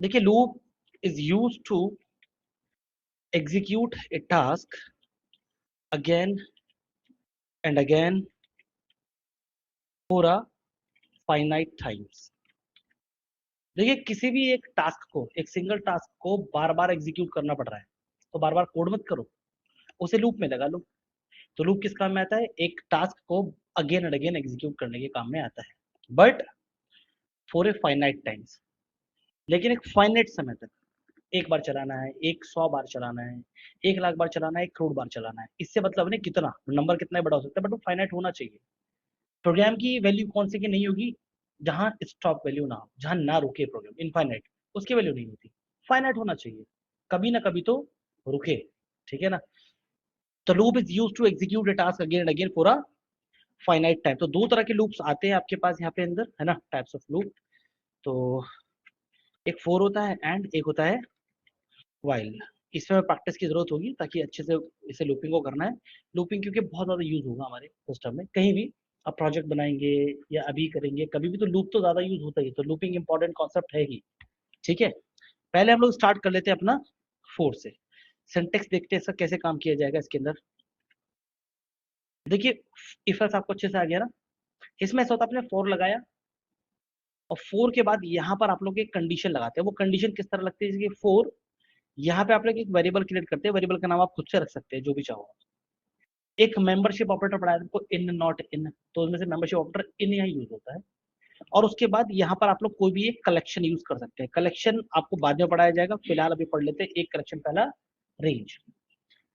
देखिए loop is use to execute a task again and again for a finite times. देखिए किसी भी एक टास्क को, एक सिंगल टास्क को बार बार एग्जीक्यूट करना पड़ रहा है, तो बार बार कोड मत करो, उसे लूप में लगा लो। तो लूप किस काम में आता है? एक टास्क को अगेन एंड अगेन एग्जीक्यूट करने के काम में आता है, but for a finite times. लेकिन एक फाइनाइट समय तक, एक बार चलाना है, एक 100 बार चलाना है, 1 लाख बार चलाना है, 1 करोड़ बार चलाना है, इससे मतलब नहीं कितना नंबर कितना बड़ा हो सकता है, बट वो फाइनाइट होना चाहिए। प्रोग्राम की वैल्यू कौन सी की नहीं होगी? जहां स्टॉप वैल्यू ना हो, जहां ना रुके प्रोग्राम, इनफाइनाइट, उसकी वैल्यू नहीं होती। फाइनाइट होना चाहिए, कभी ना कभी तो रुके। ठीक है ना? तो loop is use to execute a task again and again for a finite time. तो दो तरह के लूप्स आते हैं आपके पास यहाँ पे अंदर, है ना, टाइप्स ऑफ लूप। तो एक फोर होता है एंड एक होता है वाइल। इसमें प्रैक्टिस की जरूरत होगी ताकि अच्छे से इसे लूपिंग को करना है। लूपिंग क्योंकि बहुत ज्यादा यूज होगा हमारे सिस्टम में, कहीं भी आप प्रोजेक्ट बनाएंगे या अभी करेंगे कभी भी, तो लूप तो ज्यादा यूज होता ही है, तो लूपिंग इंपॉर्टेंट कॉन्सेप्ट है ही। ठीक है, पहले हम लोग स्टार्ट कर लेते हैं अपना फोर से। सिंटेक्स देखते हैं इसका कैसे काम किया जाएगा इसके अंदर। देखिए इफ एल्स आपको अच्छे से आ गया ना। इसमें ऐसा होता है, आपने फोर लगाया और फोर के बाद यहाँ पर आप लोग एक कंडीशन लगाते हैं। वो कंडीशन किस तरह लगती है? जैसे कि फोर, यहाँ पे आप लोग एक वेरिएबल क्रिएट करते हैं, वेरिएबल का नाम आप खुद से रख सकते हैं जो भी चाहो। एक मेंबरशिप ऑपरेटर पढ़ाया तुमको, इन नॉट इन, तो उसमें से मेंबरशिप ऑपरेटर इन यहाँ यूज होता है। और उसके बाद यहाँ पर आप लोग कोई भी एक कलेक्शन यूज कर सकते हैं। कलेक्शन आपको बाद में पढ़ाया जाएगा, फिलहाल अभी पढ़ लेते हैं एक कलेक्शन पहला, रेंज।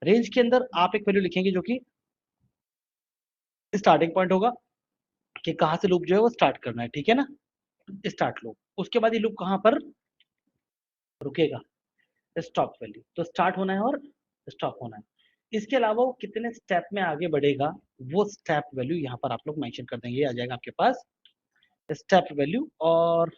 रेंज के अंदर आप एक वैल्यू लिखेंगे जो कि स्टार्टिंग पॉइंट होगा, कि कहाँ से लूप जो है वो स्टार्ट करना है। ठीक है ना? स्टार्ट लूप, उसके बाद ये लूप कहाँ पर रुकेगा? Stop value. तो स्टार्ट होना है और स्टॉप होना है। इसके अलावा वो कितने स्टेप में आगे बढ़ेगा, वो स्टेप वैल्यू यहाँ पर आप लोग मेंशन कर देंगे, ये आ जाएगा आपके पास स्टेप वैल्यू। और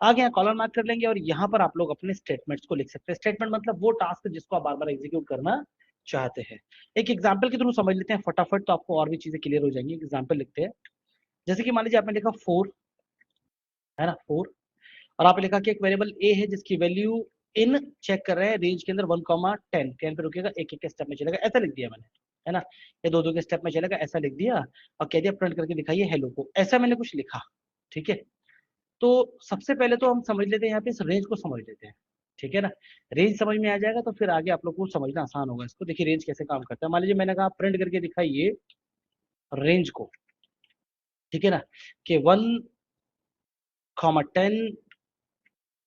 आगे यहाँ कॉलम मार्क कर लेंगे और यहाँ पर आप लोग अपने स्टेटमेंट्स को लिख सकते हैं। स्टेटमेंट मतलब वो टास्क जिसको आप बार बार एग्जीक्यूट करना चाहते हैं। एक एग्जाम्पल के थ्रू समझ लेते हैं फटाफट, तो आपको और भी चीजें क्लियर हो जाएंगी। एग्जाम्पल लिखते हैं, जैसे कि मान लीजिए आपने लिखा फोर, है ना, फोर, और आपने लिखा कि एक वेरिएबल ए है जिसकी वैल्यू इन चेक कर रहे हैं रेंज के अंदर 1, 10, 10 पे रुकेगा, एक एक के स्टेप में चलेगा, ऐसा लिख दिया मैंने, है ना, ये दो दो के स्टेप में चलेगा, ऐसा लिख दिया। और कह दिया प्रिंट करके दिखाइए हेलो को, ऐसा मैंने कुछ लिखा। ठीक है, तो सबसे पहले तो हम समझ लेते हैं यहाँ पे इस रेंज को समझ लेते हैं। ठीक है ना? रेंज समझ में आ जाएगा तो फिर आगे आप लोग को समझना आसान होगा इसको। देखिए रेंज कैसे काम करता है। मान लीजिए मैंने कहा प्रिंट करके दिखाइए रेंज को। ठीक है ना? कि 1, 10,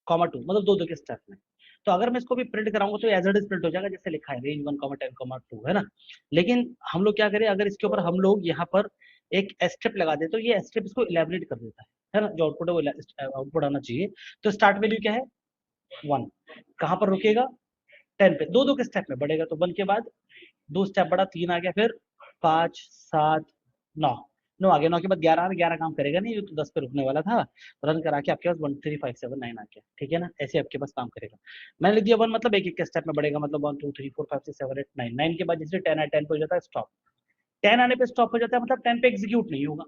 2, मतलब दो दो के स्टेप में। तो अगर मैं इसको भी प्रिंट कराऊंगा तो एज इट इज प्रिंट हो जाएगा, जैसे लिखा है रेंज 1, 10, 2, है ना। लेकिन हम लोग क्या करें, अगर इसके ऊपर हम लोग यहाँ पर एक एस्ट्रिप लगा दे तो ये एस्ट्रिप इसको इलेबरेट कर देता है ना, जो आउटपुट है वो आउटपुट आना चाहिए। तो स्टार्ट वैल्यू क्या है? 1। कहाँ पर रुकेगा? 10 पे। दो दो के स्टेप में बढ़ेगा, तो 1 के बाद 2 स्टेप बढ़ा, 3 आ गया, फिर 5, 7, 9, 9 आ गया, 9 के बाद 11 आ गया, 11 काम करेगा नहीं, ये तो 10 पे रुकने वाला था। रन करा के आपके पास 1, 3, 5, 7, 9 आ गया। ठीक है ना? ऐसे आपके पास काम करेगा। मैंने लिख दिया 1 मतलब एक एक के स्टेप में बढ़ेगा, मतलब 1, 2, 3, 4, 5, 6, 7, 8, 9, 9 के बाद जैसे 10 आए, 10 पे हो जाता है स्टॉप। 10 आने पे स्टॉप हो जाता है, मतलब 10 पे एग्जीक्यूट नहीं होगा,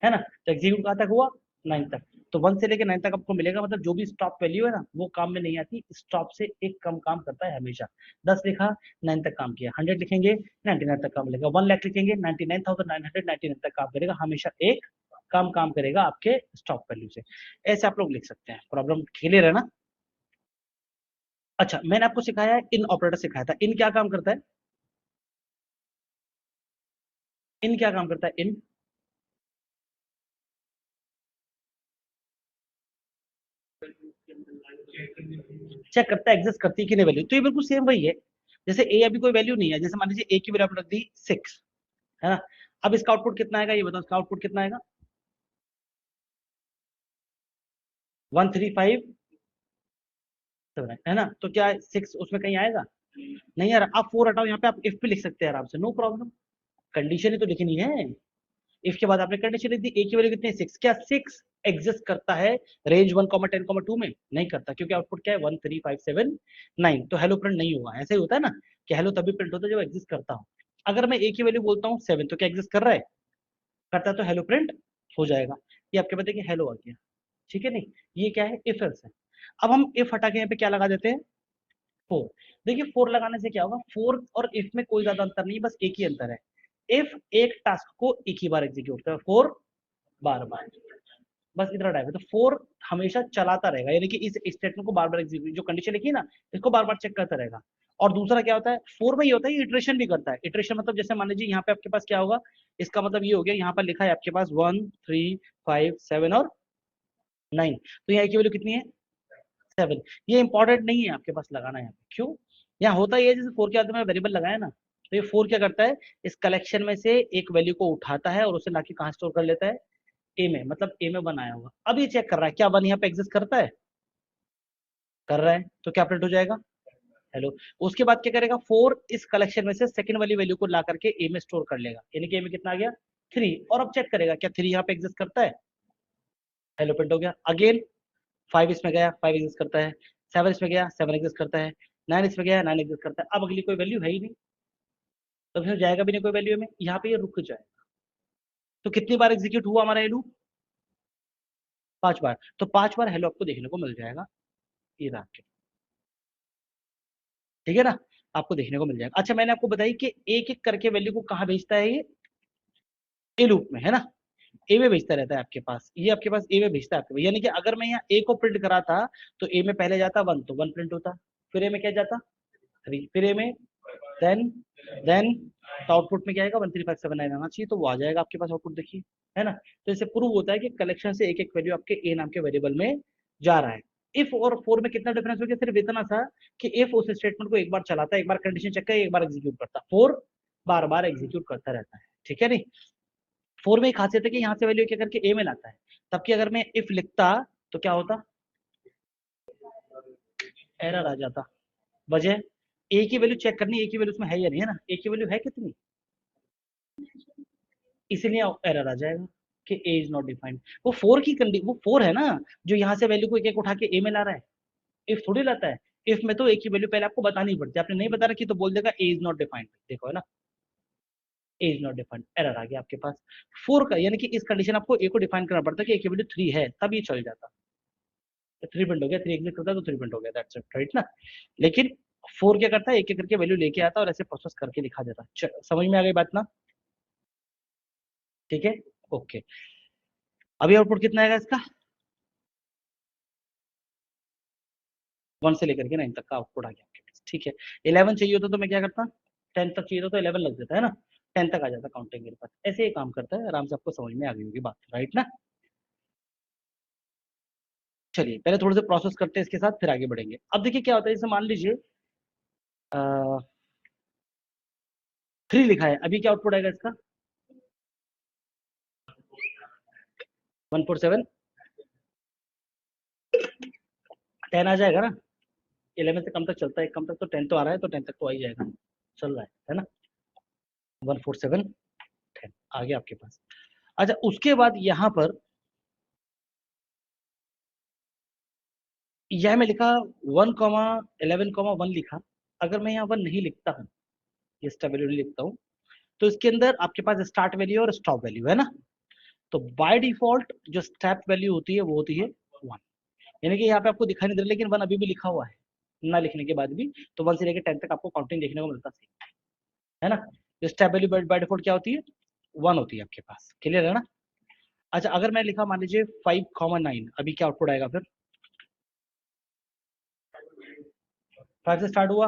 है ना। तो एग्जीक्यूट कहाँ तक हुआ? 9 तक। तो 1 से लेकर 9 तक आपको मिलेगा, मतलब जो भी स्टॉप वैल्यू है ना वो काम में नहीं आती, स्टॉप से एक कम काम करता है हमेशा। 10 लिखा, 9 तक काम किया, 100 लिखेंगे 99 तक काम मिलेगा, 1 लाख लिखेंगे 99,999 तक काम करेगा, हमेशा एक काम करेगा आपके स्टॉप वैल्यू से। ऐसे आप लोग लिख सकते हैं। प्रॉब्लम क्लियर है ना? अच्छा, मैंने आपको सिखाया है इन ऑपरेटर सिखाया था। इन क्या काम करता है? इन क्या काम करता है? इन चेक करता है एग्जिस्ट करती है कि नहीं वैल्यू। तो ये बिल्कुल सेम वही है, जैसे ए अभी कोई वैल्यू नहीं है, जैसे मान लीजिए ए की वैल्यू आपने रख दी 6, है ना। अब इसका आउटपुट कितना आएगा, ये बताओ, इसका आउटपुट कितना आएगा? 1, 3, 5, 7, है ना। तो क्या 6 उसमें कहीं आएगा? नहीं यार, आप 4 हटाओ, यहाँ पे आप इफ भी लिख सकते हैं आराम से, नो प्रॉब्लम। कंडीशन ही तो लिखनी है। इफ के बाद आपने कंडीशन लिख दी, ए की वैल्यू कितनी है? 6। क्या 6 एग्जिस्ट करता है रेंज 1, 10, 2 में? नहीं करता, क्योंकि आउटपुट क्या है? 1, 3, 5, 7, 9। तो हेलो प्रिंट नहीं होगा। ऐसा ही होता है ना, कि हेलो तभी प्रिंट होता है जब एग्जिस्ट करता हो। अगर मैं ए की वैल्यू बोलता हूँ 7, तो क्या एग्जिस्ट कर रहा है? करता है, तो हेलो प्रिंट हो जाएगा। ये आपके बताइए कि हेलो आ गया। ठीक है नहीं, ये क्या है? इफ एल्स है। अब हम इफ हटा के यहाँ पे क्या लगा देते हैं, 4। देखिए 4 लगाने से क्या होगा, 4 और इफ में कोई ज्यादा अंतर नहीं, बस एक ही अंतर है, इफ एक टास्क को एक ही बार एग्जीक्यूट करे, 4 बार बार, बस इतना टाइप है। तो 4 हमेशा चलाता रहेगा, यानी कि इस स्टेटमेंट को बार बार एग्जीक्यूट, जो कंडीशन लिखी है ना, इसको बार बार चेक करता रहेगा। और दूसरा क्या होता है, 4 में ये होता है, इटरेशन भी करता है। इटरेशन मतलब जैसे मान लीजिए यहाँ पे आपके पास क्या होगा, इसका मतलब ये हो गया, यहाँ पर लिखा है आपके पास 1 3 5 7 और 9, तो यहाँ की वैल्यू कितनी है, 7। ये इंपॉर्टेंट नहीं है आपके पास लगाना है, क्यों, यहाँ होता ही है, जैसे 4 के बाद में वेरिएबल लगाया ना, तो ये 4 क्या करता है, इस कलेक्शन में से एक वैल्यू को उठाता है और उसे लाके कहाँ स्टोर कर लेता है, ए में, मतलब ए में बनाया होगा। अब ये चेक कर रहा है क्या 1 यहाँ पे एग्जिस्ट करता है, कर रहा है, तो क्या प्रिंट हो जाएगा, हेलो। उसके बाद क्या करेगा, 4 इस कलेक्शन में से सेकंड वाली वैल्यू को ला करके ए में स्टोर कर लेगा, यानी कि ए में कितना आ गया, 3, और अब चेक करेगा क्या 3 यहाँ पे एग्जिस्ट करता है, हेलो, प्रिंट हो गया। अगेन 5 इसमें गया, 5 एग्जिस्ट करता है, 7 इसमें गया, 7 एग्जिस्ट करता है, 9 इसमें गया, 9 एग्जिस्ट करता है। अब अगली कोई वैल्यू है ही नहीं, तो फिर जाएगा भी नहीं कोई वैल्यू में, यहाँ पे ये रुक जाए। तो कितनी बार एग्जीक्यूट हुआ हमारा ये लूप, 5 बार, तो 5 बार हेलो आपको देखने को मिल जाएगा, ये रहा आपके, ठीक है ना, आपको देखने को मिल जाएगा। अच्छा मैंने आपको बताई कि एक एक करके वैल्यू को कहाँ भेजता है, ये ए लूप में, है ना, ए में भेजता रहता है आपके पास, ये आपके पास ए में भेजता है आपके पास, यानी कि अगर मैं यहाँ ए को प्रिंट करा था, तो ए में पहले जाता 1, तो 1 प्रिंट होता, फिर ए में क्या जाता 3, फिर ए में देन देन तो आउटपुट में क्या आएगा, 13579 आना चाहिए, तो वो आ जाएगा आपके पास आउटपुट, देखिए, है ना। तो इससे प्रूव होता है कि कलेक्शन से एक एक वैल्यू आपके ए नाम के वेरिएबल में जा रहा है। इफ और 4 में कितना डिफरेंस हो गया, सिर्फ इतना सा कि इफ उस स्टेटमेंट को एक बार चलाता है, एक बार कंडीशन चेक करे, एक बार एग्जीक्यूट करता, 4 बार बार एग्जीक्यूट करता रहता है, ठीक है नहीं। 4 में एक खासियत है कि यहाँ से वैल्यू क्या करके ए में लाता है, तबकि अगर मैं इफ लिखता तो क्या होता, एरर आ जाता। वजह, ए की वैल्यू चेक करनी, ए की वैल्यू उसमें है या नहीं, है ना, ए की वैल्यू है कितनी, इसलिए एरर आ जाएगा कि ए इज नॉट डिफाइंड। वो 4 की कंडी, वो 4 है ना, जो यहाँ से वैल्यू को एक एक उठा के ए में ला रहा है, इफ थोड़ी लाता है। इफ में तो ए की वैल्यू पहले आपको बतानी पड़ती है, आपने नहीं बता रखी तो बोल देगा ए इज नॉट डिफाइंड, देखो है ना, ए इज नॉट डिफाइंड, एरर आ गया आपके पास। 4 का यानी कि इस कंडीशन आपको ए को डिफाइन करना पड़ता है कि ए की वैल्यू 3 है, तब ये चल जाता, तो 3 प्रिंट हो गया, 3 एग्जिट करता है तो 3 प्रिंट हो गया, दैट्स इट, राइट ना। लेकिन 4 क्या करता है, एक एक करके वैल्यू लेके आता है और ऐसे प्रोसेस करके लिखा जाता है। समझ में आ गई बात ना, ठीक है, ओके। अभी आउटपुट कितना आएगा इसका, 1 से लेकर के 9 तक का आउटपुट आ गया आपके पास, ठीक है। 11 चाहिए होता तो मैं क्या करता, 10 तक चाहिए होता तो 11 लग जाता है ना, 10 तक आ जाता काउंटिंग मेरे पास। ऐसे ही काम करता है, आराम से आपको समझ में आ गई होगी बात, राइट ना। चलिए पहले थोड़े से प्रोसेस करते हैं इसके साथ, फिर आगे बढ़ेंगे। अब देखिए क्या होता है, जैसे मान लीजिए 3 लिखा है, अभी क्या आउटपुट आएगा इसका, 147, 10 आ जाएगा ना, 11 से कम तक चलता है, कम तक तो 10 तो आ रहा है, तो 10 तक तो आ ही जाएगा, चल रहा है ना, 147 10 आ गया आपके पास। अच्छा उसके बाद यहाँ पर यह मैं लिखा 1,11,1 लिखा, अगर मैं यहाँ 1 नहीं लिखता हूँ, ये स्टॉप वैल्यू नहीं लिखता हूँ, तो इसके अंदर आपके पास स्टार्ट वैल्यू और स्टॉप वैल्यू है ना, तो बाय डिफॉल्ट जो स्टेप वैल्यू होती है वो होती है 1, यानी कि यहाँ पे आपको दिखाई नहीं दे रहा, लेकिन 1 अभी भी लिखा हुआ है ना लिखने के बाद भी, तो 1 से लेकर 10 तक आपको काउंटिंग देखने को मिलता है ना। जो स्टेप वैल्यू बाय डिफॉल्ट क्या होती है, 1 होती है आपके पास, क्लियर है ना। अच्छा अगर मैं लिखा मान लीजिए 5,9, अभी क्या आउटपुट आएगा फिर, 5 से स्टार्ट हुआ,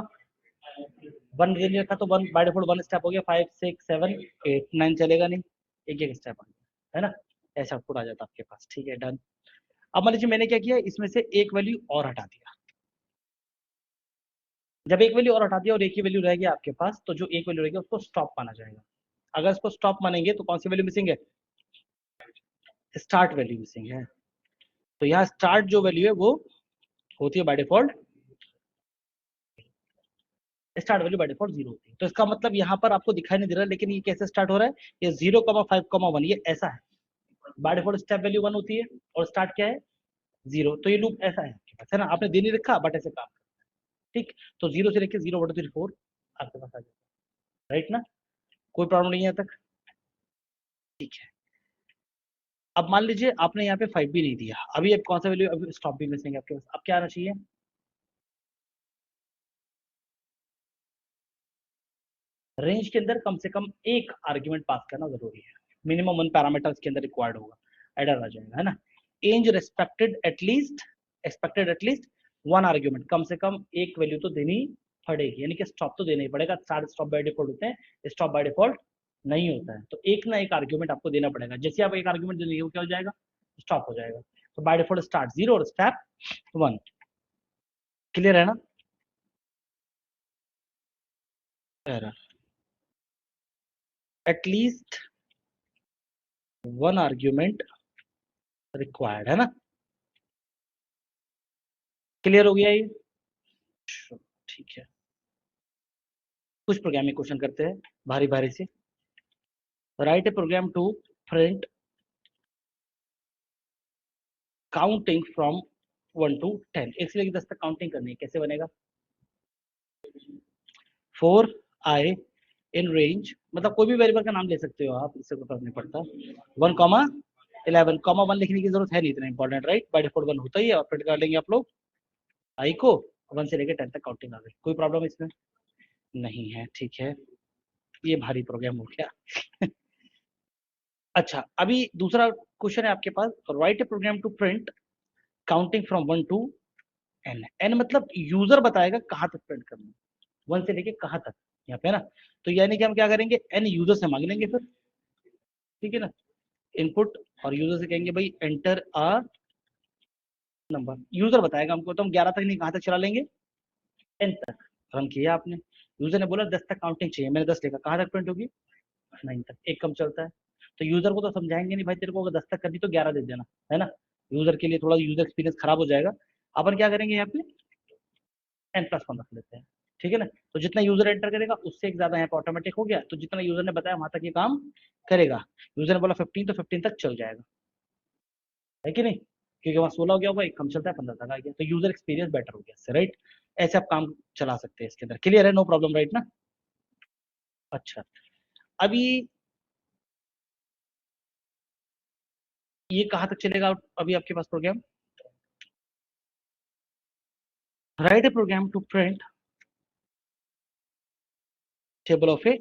1 ले रखा तो 1 बाय डिफॉल्ट 1 स्टेप हो गया, 5 6 7 8 9 चलेगा नहीं, एक एक स्टेप आ गया, है ना, ऐसा आउटपुट आ जाता आपके पास, ठीक है डन। अब मान लीजिए मैंने क्या किया, इसमें से एक वैल्यू और हटा दिया, जब एक वैल्यू और हटा दिया और एक ही वैल्यू रह गया आपके पास, तो जो एक वैल्यू रहेगी उसको स्टॉप माना जाएगा। अगर इसको स्टॉप मानेंगे तो कौन सी वैल्यू मिसिंग है, स्टार्ट वैल्यू मिसिंग है, तो यहाँ स्टार्ट जो वैल्यू है वो होती है by default, start value by default 0 होती है। तो इसका मतलब यहाँ पर आपको दिखाई नहीं दे रहा, लेकिन ये कैसे स्टार्ट हो रहा है, ये 0,5,1 ये ऐसा है, बाय डिफॉल्ट स्टेप वैल्यू 1 होती है और स्टार्ट क्या है 0, तो ये लूप ऐसा है आपके पास, है ना, आपने दे नहीं रखा बट ऐसे काम, ठीक। तो 0 से लेकर 0/4 आपके पास आ जाएगा, राइट ना, कोई प्रॉब्लम नहीं है यहाँ तक, ठीक है। अब मान लीजिए आपने यहाँ पे 5 भी नहीं दिया, अभी अब कौन सा वैल्यू, अभी स्टॉप भी मिसिंग है आपके पास, अब क्या आना चाहिए? रेंज के अंदर कम से कम एक आर्ग्यूमेंट पास करना जरूरी है, मिनिमम 1 पैरामीटर इसके अंदर रिक्वायर्ड होगा, एडर आ जाएगा, है ना। एंज एक्सपेक्टेड एटलीस्ट 1 आर्ग्यूमेंट, कम से कम एक वैल्यू तो देनी पड़ेगी, यानी कि स्टॉप तो देना ही पड़ेगा, सारे स्टॉप बाय डिफॉल्ट होते हैं, स्टॉप बाय डिफॉल्ट नहीं होता है, तो एक ना एक आर्ग्यूमेंट आपको देना पड़ेगा, जैसे आप एक आर्ग्यूमेंट देंगे वो क्या हो जाएगा, स्टॉप हो जाएगा। तो बाय डिफॉल्ट स्टार्ट 0 और स्टेप 1। क्लियर है ना? एरर, एटलीस्ट 1 आर्ग्यूमेंट रिक्वायर्ड, है ना। क्लियर हो गया ये? ठीक है, कुछ प्रोग्रामिंग क्वेश्चन करते हैं भारी भारी से। Write a program to print counting from 1 to 10, एक से लेकर 10 तक काउंटिंग करनी है, कैसे बनेगा? 4 i इन रेंज, मतलब कोई भी वेरिएबल का नाम ले सकते हो आप, इससे कोई फर्क नहीं पड़ता। 1, 11, 1 लिखने की जरूरत है नहीं, इतना इंपॉर्टेंट, राइट, बाय डिफॉल्ट 1 होता ही है, और प्रिंट कर लेंगे आप लोग आई को, 1 से लेकर 10 तक काउंटिंग आ गई, कोई प्रॉब्लम इसमें नहीं है, ठीक है, ये भारी प्रोग्राम हो गया। अच्छा, अभी दूसरा क्वेश्चन है आपके पास, write a program to print counting from 1 to n, n मतलब यूजर बताएगा कहाँ तक प्रिंट करना है, 1 से लेके कहाँ तक, यहाँ पे ना, तो यानी कि हम क्या करेंगे, n यूजर से मांग लेंगे फिर, ठीक है ना, इनपुट, और यूजर से कहेंगे भाई एंटर अ नंबर, यूजर बताएगा हमको, तो हम 11 तक नहीं, कहाँ तक चला लेंगे, n तक, रन किया आपने, यूजर ने बोला 10 तक काउंटिंग चाहिए, मैंने 10 लिखा, कहाँ तक प्रिंट होगी, 9 तक, एक कम चलता है, तो यूजर को तो समझाएंगे नहीं भाई, तेरे को अगर 10 तक करनी तो 11 दे देना, है ना, यूजर के लिए थोड़ा यूजर एक्सपीरियंस खराब हो जाएगा, अपन क्या करेंगे यहाँ पे n+1 रख लेते हैं, ठीक है ना, तो जितना यूजर एंटर करेगा उससे एक ज्यादा यहाँ पे ऑटोमेटिक हो गया, तो जितना यूजर ने बताया वहां तक ये काम करेगा, यूजर ने बोला 15 तो 15 तक चल जाएगा, है कि नहीं, क्योंकि वहां 16 हो गया होगा, एक कम चलता है, 15 तक आ गया, तो यूजर एक्सपीरियंस बेटर हो गया इससे, राइट, ऐसे आप काम चला सकते हैं इसके अंदर, क्लियर है, नो प्रॉब्लम, राइट ना। अच्छा, अभी ये कहाँ तक चलेगा, अभी आपके पास program, write a program to print table of a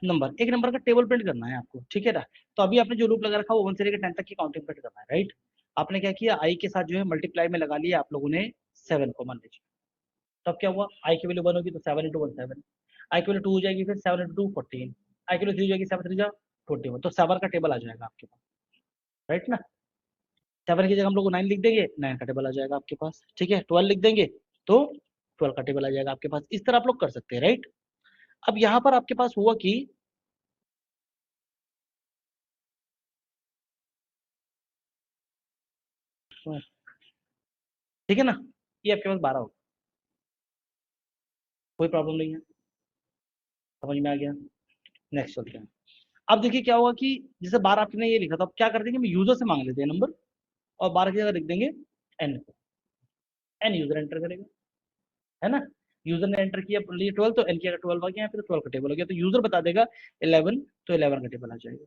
number, एक नंबर का टेबल प्रिंट करना है आपको, ठीक है ना, तो अभी आपने जो लूप लगा रखा है वो 1 से लेकर 10 तक की काउंटिंग प्रिंट करना है, राइट, आपने क्या किया, आई के साथ जो है मल्टीप्लाई में लगा लिया आप लोगों ने 7 को, मान लीजिए, तब क्या हुआ, आई की वैल्यू 1 होगी तो 7 इंटू 1 7, आई की वैल्यू 2 हो जाएगी, फिर 7 इंटू 2 14, आई की वैल्यू 3 हो जाएगी, 7 3 जा 21, तो 7 का टेबल आ जाएगा आपके पास, राइट ना, 7 की जगह हम लोग 9 लिख देंगे, 9 का टेबल आ जाएगा आपके पास, ठीक है, 12 लिख देंगे तो 12 का टेबल आ जाएगा आपके पास, इस तरह आप लोग कर सकते हैं, राइट। अब यहाँ पर आपके पास हुआ कि ठीक है ना, ये आपके पास 12 होगा, कोई प्रॉब्लम नहीं है, समझ में आ गया, नेक्स्ट चलते हैं। अब देखिए क्या हुआ कि जैसे 12 आपने ये लिखा था, अब क्या कर देंगे, हम यूजर से मांग लेते हैं नंबर, और 12 की जगह लिख देंगे एन को, एन यूजर एंटर करेगा, है ना, यूजर ने एंटर किया 12, तो एन की अगर 12 आ गया, फिर 12 का टेबल हो गया, तो यूजर बता देगा 11, तो 11 का टेबल आ जाएगा,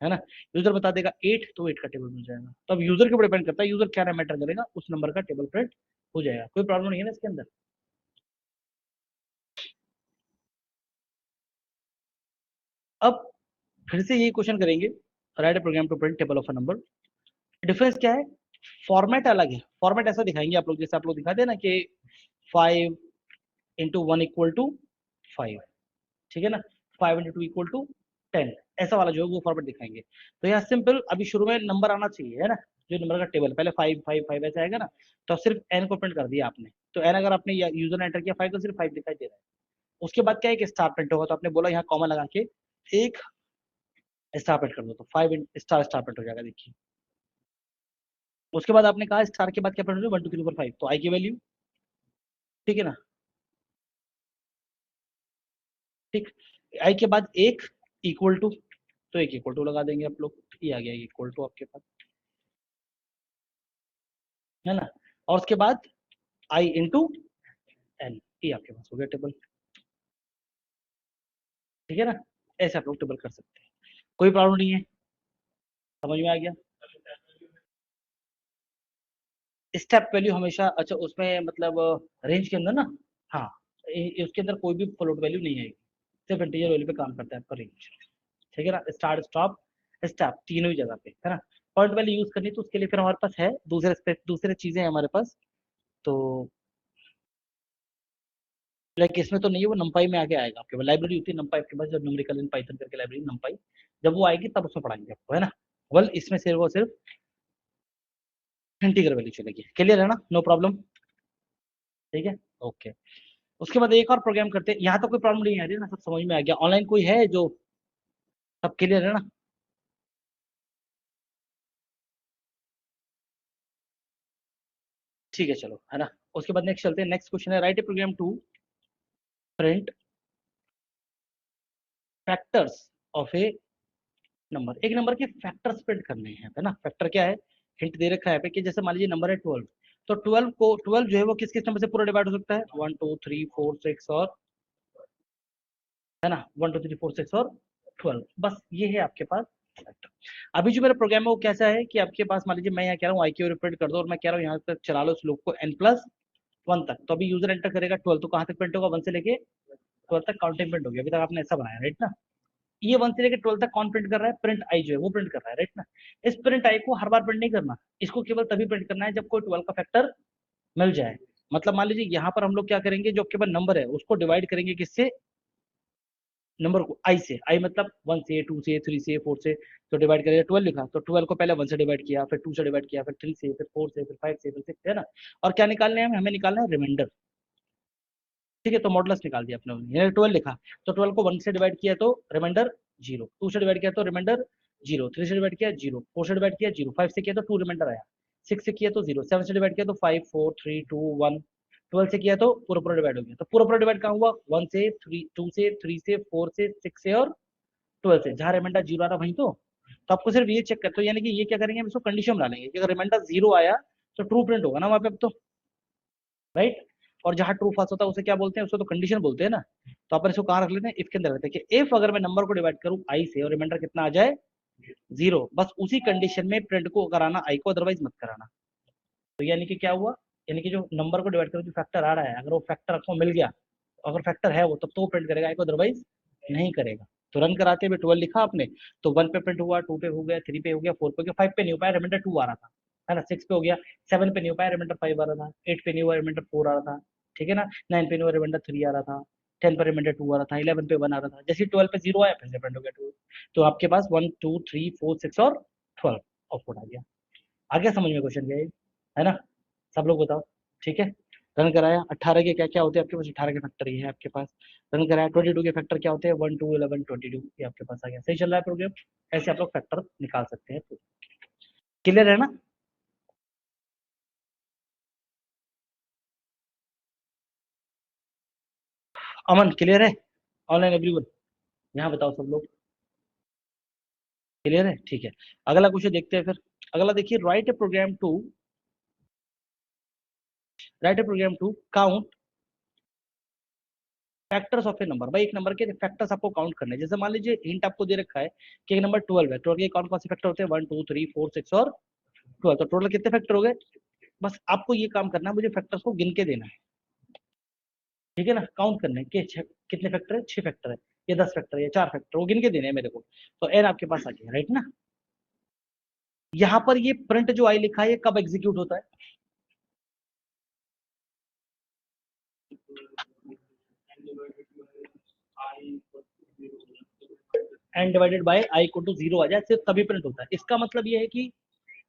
है ना, यूजर बता देगा 8, तो 8 का टेबल मिल जाएगा, तो अब यूजर के ऊपर डिपेंड करता है, यूजर क्या मैटर करेगा, उस नंबर का टेबल प्रिंट हो जाएगा, कोई प्रॉब्लम नहीं है ना इसके अंदर। अब फिर से यही क्वेश्चन करेंगे, write program to print table of a number, difference क्या है, फॉर्मेट अलग है, फॉर्मेट ऐसा दिखाएंगे आप लोग, जैसे आप लोग दिखाते हैं ना कि 5 into 1 इक्वल टू 5, ठीक है ना, 5 into 2 इक्वल टू 10, ऐसा वाला जो है वो फॉर्मेट दिखाएंगे, तो यहाँ सिंपल, अभी शुरू में नंबर आना चाहिए, है ना, जो नंबर का टेबल पहले 5 5 5 ऐसा आएगा ना, तो सिर्फ एन को प्रिंट कर दिया आपने, तो एन अगर आपने यूजर ने एंटर किया 5, तो सिर्फ 5 दिखाई दे रहा है, उसके बाद क्या है कि स्टार प्रिंट होगा, तो आपने बोला यहाँ कॉमा लगा के एक स्टार प्रिंट कर दो, तो 5 स्टार प्रिंट हो जाएगा, देखिए, उसके बाद आपने कहा स्टार के बाद क्या प्रिंट हो, 1 2 3 4 5, तो आई की वैल्यू, ठीक है ना, ठीक, आई के बाद एक इक्वल टू, तो एक इक्वल टू लगा देंगे आप लोग, ये आ गया इक्वल टू आपके पास, है ना, और उसके बाद आई इंटू एन, ये आपके पास हो गया टेबल, ठीक है ना, ऐसे आप लोग टेबल कर सकते हैं, कोई प्रॉब्लम नहीं है। समझ में आ गया? स्टेप वैल्यू हमेशा, अच्छा उसमें मतलब रेंज के अंदर ना, हाँ, उसके अंदर कोई भी फ्लोट वैल्यू नहीं आएगी, सिर्फ इंटीजर वैल्यू पे काम करता है आपका रेंज। ठीक है ना, स्टार्ट स्टॉप स्टेप तीनों ही जगह पे है ना। पॉइंट वैल्यू यूज करनी तो उसके लिए फिर हमारे पास है दूसरे चीजें हैं हमारे पास। तो लाइक इसमें तो नहीं है, वो नंपाई में आगे आएगा आपके पास, लाइब्रेरी होती है नंपाई आपके पास, जब न्यूमेरिकल इन पाइथन करके लाइब्रेरी नंपाई, जब वो आएगी तब उसमें पढ़ाएंगे आपको, है ना। वेल इसमें सिर्फ और सिर्फ इंटीग्रल वैल्यू चलेगी, क्लियर है ना, नो प्रॉब्लम। ठीक है, ओके। उसके बाद एक और प्रोग्राम करते हैं, यहाँ तो कोई प्रॉब्लम नहीं आ रही ना, सब समझ में आ गया, ऑनलाइन कोई है जो, सब क्लियर है ना। ठीक है चलो, है ना। उसके बाद नेक्स्ट चलते हैं, नेक्स्ट क्वेश्चन है write a program to print factors of a number. एक नंबर के फैक्टर्स प्रिंट करने हैं, है ना। फैक्टर क्या है, हिंट दे रखा है पे कि जैसे मान लीजिए नंबर है 12, तो 12 जो है वो किस किस नंबर से पूरा डिवाइड हो सकता है, 1 2 3 4 6 और, है ना, 1 2 3 4 6 और 12, बस ये है आपके पास फैक्टर। अभी जो मेरा प्रोग्राम है वो कैसा है कि आपके पास मान लीजिए मैं यहाँ कह रहा हूँ आई क्यू रिप्रेजेंट कर दो, और मैं कह रहा हूँ यहाँ तक चला लो इस लूप को n+1 तक, तो अभी यूजर एंटर करेगा 12, तो कहाँ तक प्रिंट होगा, 1 से लेके 12 तक काउंटिंग प्रिंट होगी। अभी तक आपने ऐसा बनाया राइट ना। ये 1 से लेके 12 तक कौन प्रिंट कर रहा है, प्रिंट आई जो है वो प्रिंट कर रहा है राइट ना। इस प्रिंट आई को हर बार प्रिंट नहीं करना, इसको केवल तभी प्रिंट करना है जब कोई 12 का फैक्टर मिल जाए। मतलब मान लीजिए यहाँ पर हम लोग क्या करेंगे, जो आपके पास नंबर है उसको डिवाइड करेंगे किससे, नंबर को आई से, आई मतलब 1 से 2 से 3 से 4 से, तो डिवाइड करेंगे 12 लिखा, तो 12 को पहले 1 से डिवाइड किया, फिर 2 से डिवाइड किया, फिर 3 से, फिर 4 से, फिर 5 से, फिर 6 है ना। और क्या निकालने हैं हमें निकालना है रिमाइंडर। ठीक है, तो मॉडुलस निकाल दिया आपने, 12 लिखा, तो 12 को 1 से डिवाइड किया तो रिमाइंडर जीरो, 2 से डिवाइड किया तो रिमाइंडर जीरो, 3 से डिवाइड किया जीरो, 4 से डिवाइड किया जीरो, 5 से किया तो 2 रिमाइंडर आया, 6 से किया तो जीरो, 7 से डिवाइड किया तो 5 4 3 2 1, 12 से किया तो पूरा पूरा डिवाइड हो गया, तो पूरा पूरा डिवाइड कहाँ हुआ, 1 से 3, 2 से, 3 से, 4 से, 6 से और 12 से, जहाँ रिमाइंडर जीरो आ रहा वहीं तो आपको सिर्फ ये चेक कर, तो यानी कि ये क्या करेंगे, हम इसको कंडीशन बना लेंगे कि अगर रिमाइंडर जीरो आया तो ट्रू प्रिंट होगा ना वहाँ पे अब तो, राइट। और जहाँ ट्रू फॉल्स होता है उसे क्या बोलते हैं, उसको तो कंडीशन बोलते हैं ना। तो अपन इसको कहाँ रख लेते हैं, इफ के अंदर रखते हैं कि इफ अगर मैं नंबर को डिवाइड करूँ आई से और रिमाइंडर कितना आ जाए जीरो, बस उसी कंडीशन में प्रिंट को कराना आई को, अदरवाइज मत कराना। तो यानी कि क्या हुआ, यानी कि जो नंबर को डिवाइड करो जो फैक्टर आ रहा है, अगर वो फैक्टर आपको मिल गया, अगर फैक्टर है वो, तब तो वो प्रिंट करेगा आई को, अदरवाइज नहीं करेगा। तो रन कराते हुए 12 लिखा आपने, तो 1 पे प्रिंट हुआ, 2 पे हो गया, 3 पे हो गया, 4 पे हो गया, 5 पे नहीं हो पाया, रिमाइंडर 2 आ रहा था, है ना, 6 पे हो गया, 7 पे नहीं हो पाया, रिमाइंडर 5 आ रहा था, 8 पे नहीं हुआ, रिमाइंडर 4 आ रहा था, ठीक है ना, 9 पे नहीं हुआ, रिमाइंडर 3 आ रहा था, 10 पर रिमाइंडर 2 आ रहा था, 11 पे 1 आ रहा था, जैसे 12 पे 0 आया फिर से प्रिंट हो गया 2। तो आपके पास 1 2 3 4 6 और 12 आउटपुट आ गया। आ गया समझ में क्वेश्चन क्या है ना, सब लोग बताओ। ठीक है, रन कराया, 18 के क्या क्या होते हैं आपके पास, 18 के फैक्टर ये है आपके पास। रन कराया, 22 के फैक्टर क्या होते हैं, 1 2 11 22, ये आपके पास आ गया, सही चल रहा है प्रोग्राम। ऐसे आप लोग फैक्टर निकाल सकते हैं, क्लियर है ना। अमन क्लियर है, ऑनलाइन एवरीवन, यहाँ बताओ सब लोग क्लियर है, ठीक है। अगला क्वेश्चन देखते हैं फिर। अगला देखिए, write a program to count factors of a number. भाई एक नंबर के फैक्टर्स आपको काउंट करने हैं, जैसे मान लीजिए हिंट आपको दे रखा है कि एक नंबर 12 है, 12 के कौन कौन से फैक्टर होते हैं, 1 2 3 4 6 और 12, तो टोटल कितने फैक्टर हो गए। बस आपको ये काम करना है, मुझे फैक्टर्स को गिन के देना है, ठीक है ना, काउंट करने हैं कि कितने फैक्टर है, 6 फैक्टर है, या 10 फैक्टर है, या 4 फैक्टर, वो गिन के देने हैं मेरे को। तो एन आपके पास आ गया राइट ना। यहाँ पर ये प्रिंट जो आई लिखा है ये कब एग्जीक्यूट होता है, एन डिवाइडेड बाय आई को टू जीरो आ जाए सिर्फ तभी प्रिंट होता है। इसका मतलब ये है कि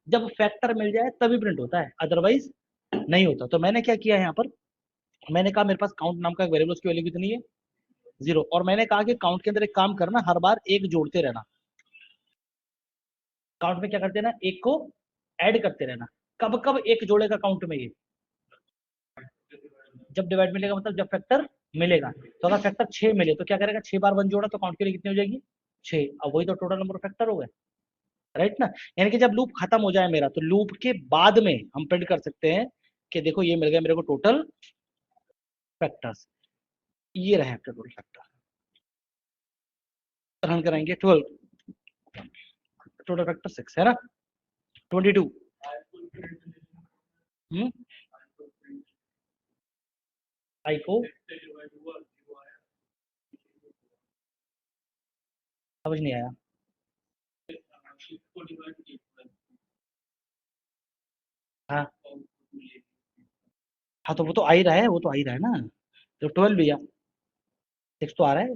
जब फैक्टर मिल जाए तभी प्रिंट होता है, अदरवाइज नहीं होता। तो मैंने क्या किया है यहाँ पर, मैंने कहा मेरे पास काउंट नाम का एक वेरिएबल, उसकी वैल्यू कितनी है जीरो, और मैंने कहा कि काउंट के अंदर एक काम करना, हर बार एक जोड़ते रहना, काउंट में क्या करते रहना, एक को ऐड करते रहना। कब कब एक जोड़ेगा काउंट में ये, जब डिवाइड मिलेगा, मतलब जब फैक्टर मिलेगा। तो अगर फैक्टर 6 मिले तो क्या करेगा, 6 बार 1 जोड़ा तो काउंट के लिए कितनी हो जाएगी 6, अब वही तो टोटल नंबर ऑफ फैक्टर हो गए, राइट ना। यानी कि जब लूप खत्म हो जाए मेरा, तो लूप के बाद में हम प्रिंट कर सकते हैं कि देखो ये मिल गया मेरे को टोटल फैक्टर्स, ये रहे आपके टोटल फैक्टर। रन कराएंगे 12, टोटल फैक्टर 6 है ना, 22। हम्म, आई को समझ नहीं आया। हाँ हाँ, तो वो तो आ ही रहा है, वो तो आ ही रहा है ना, तो 12 भैया, 6 तो आ रहा है।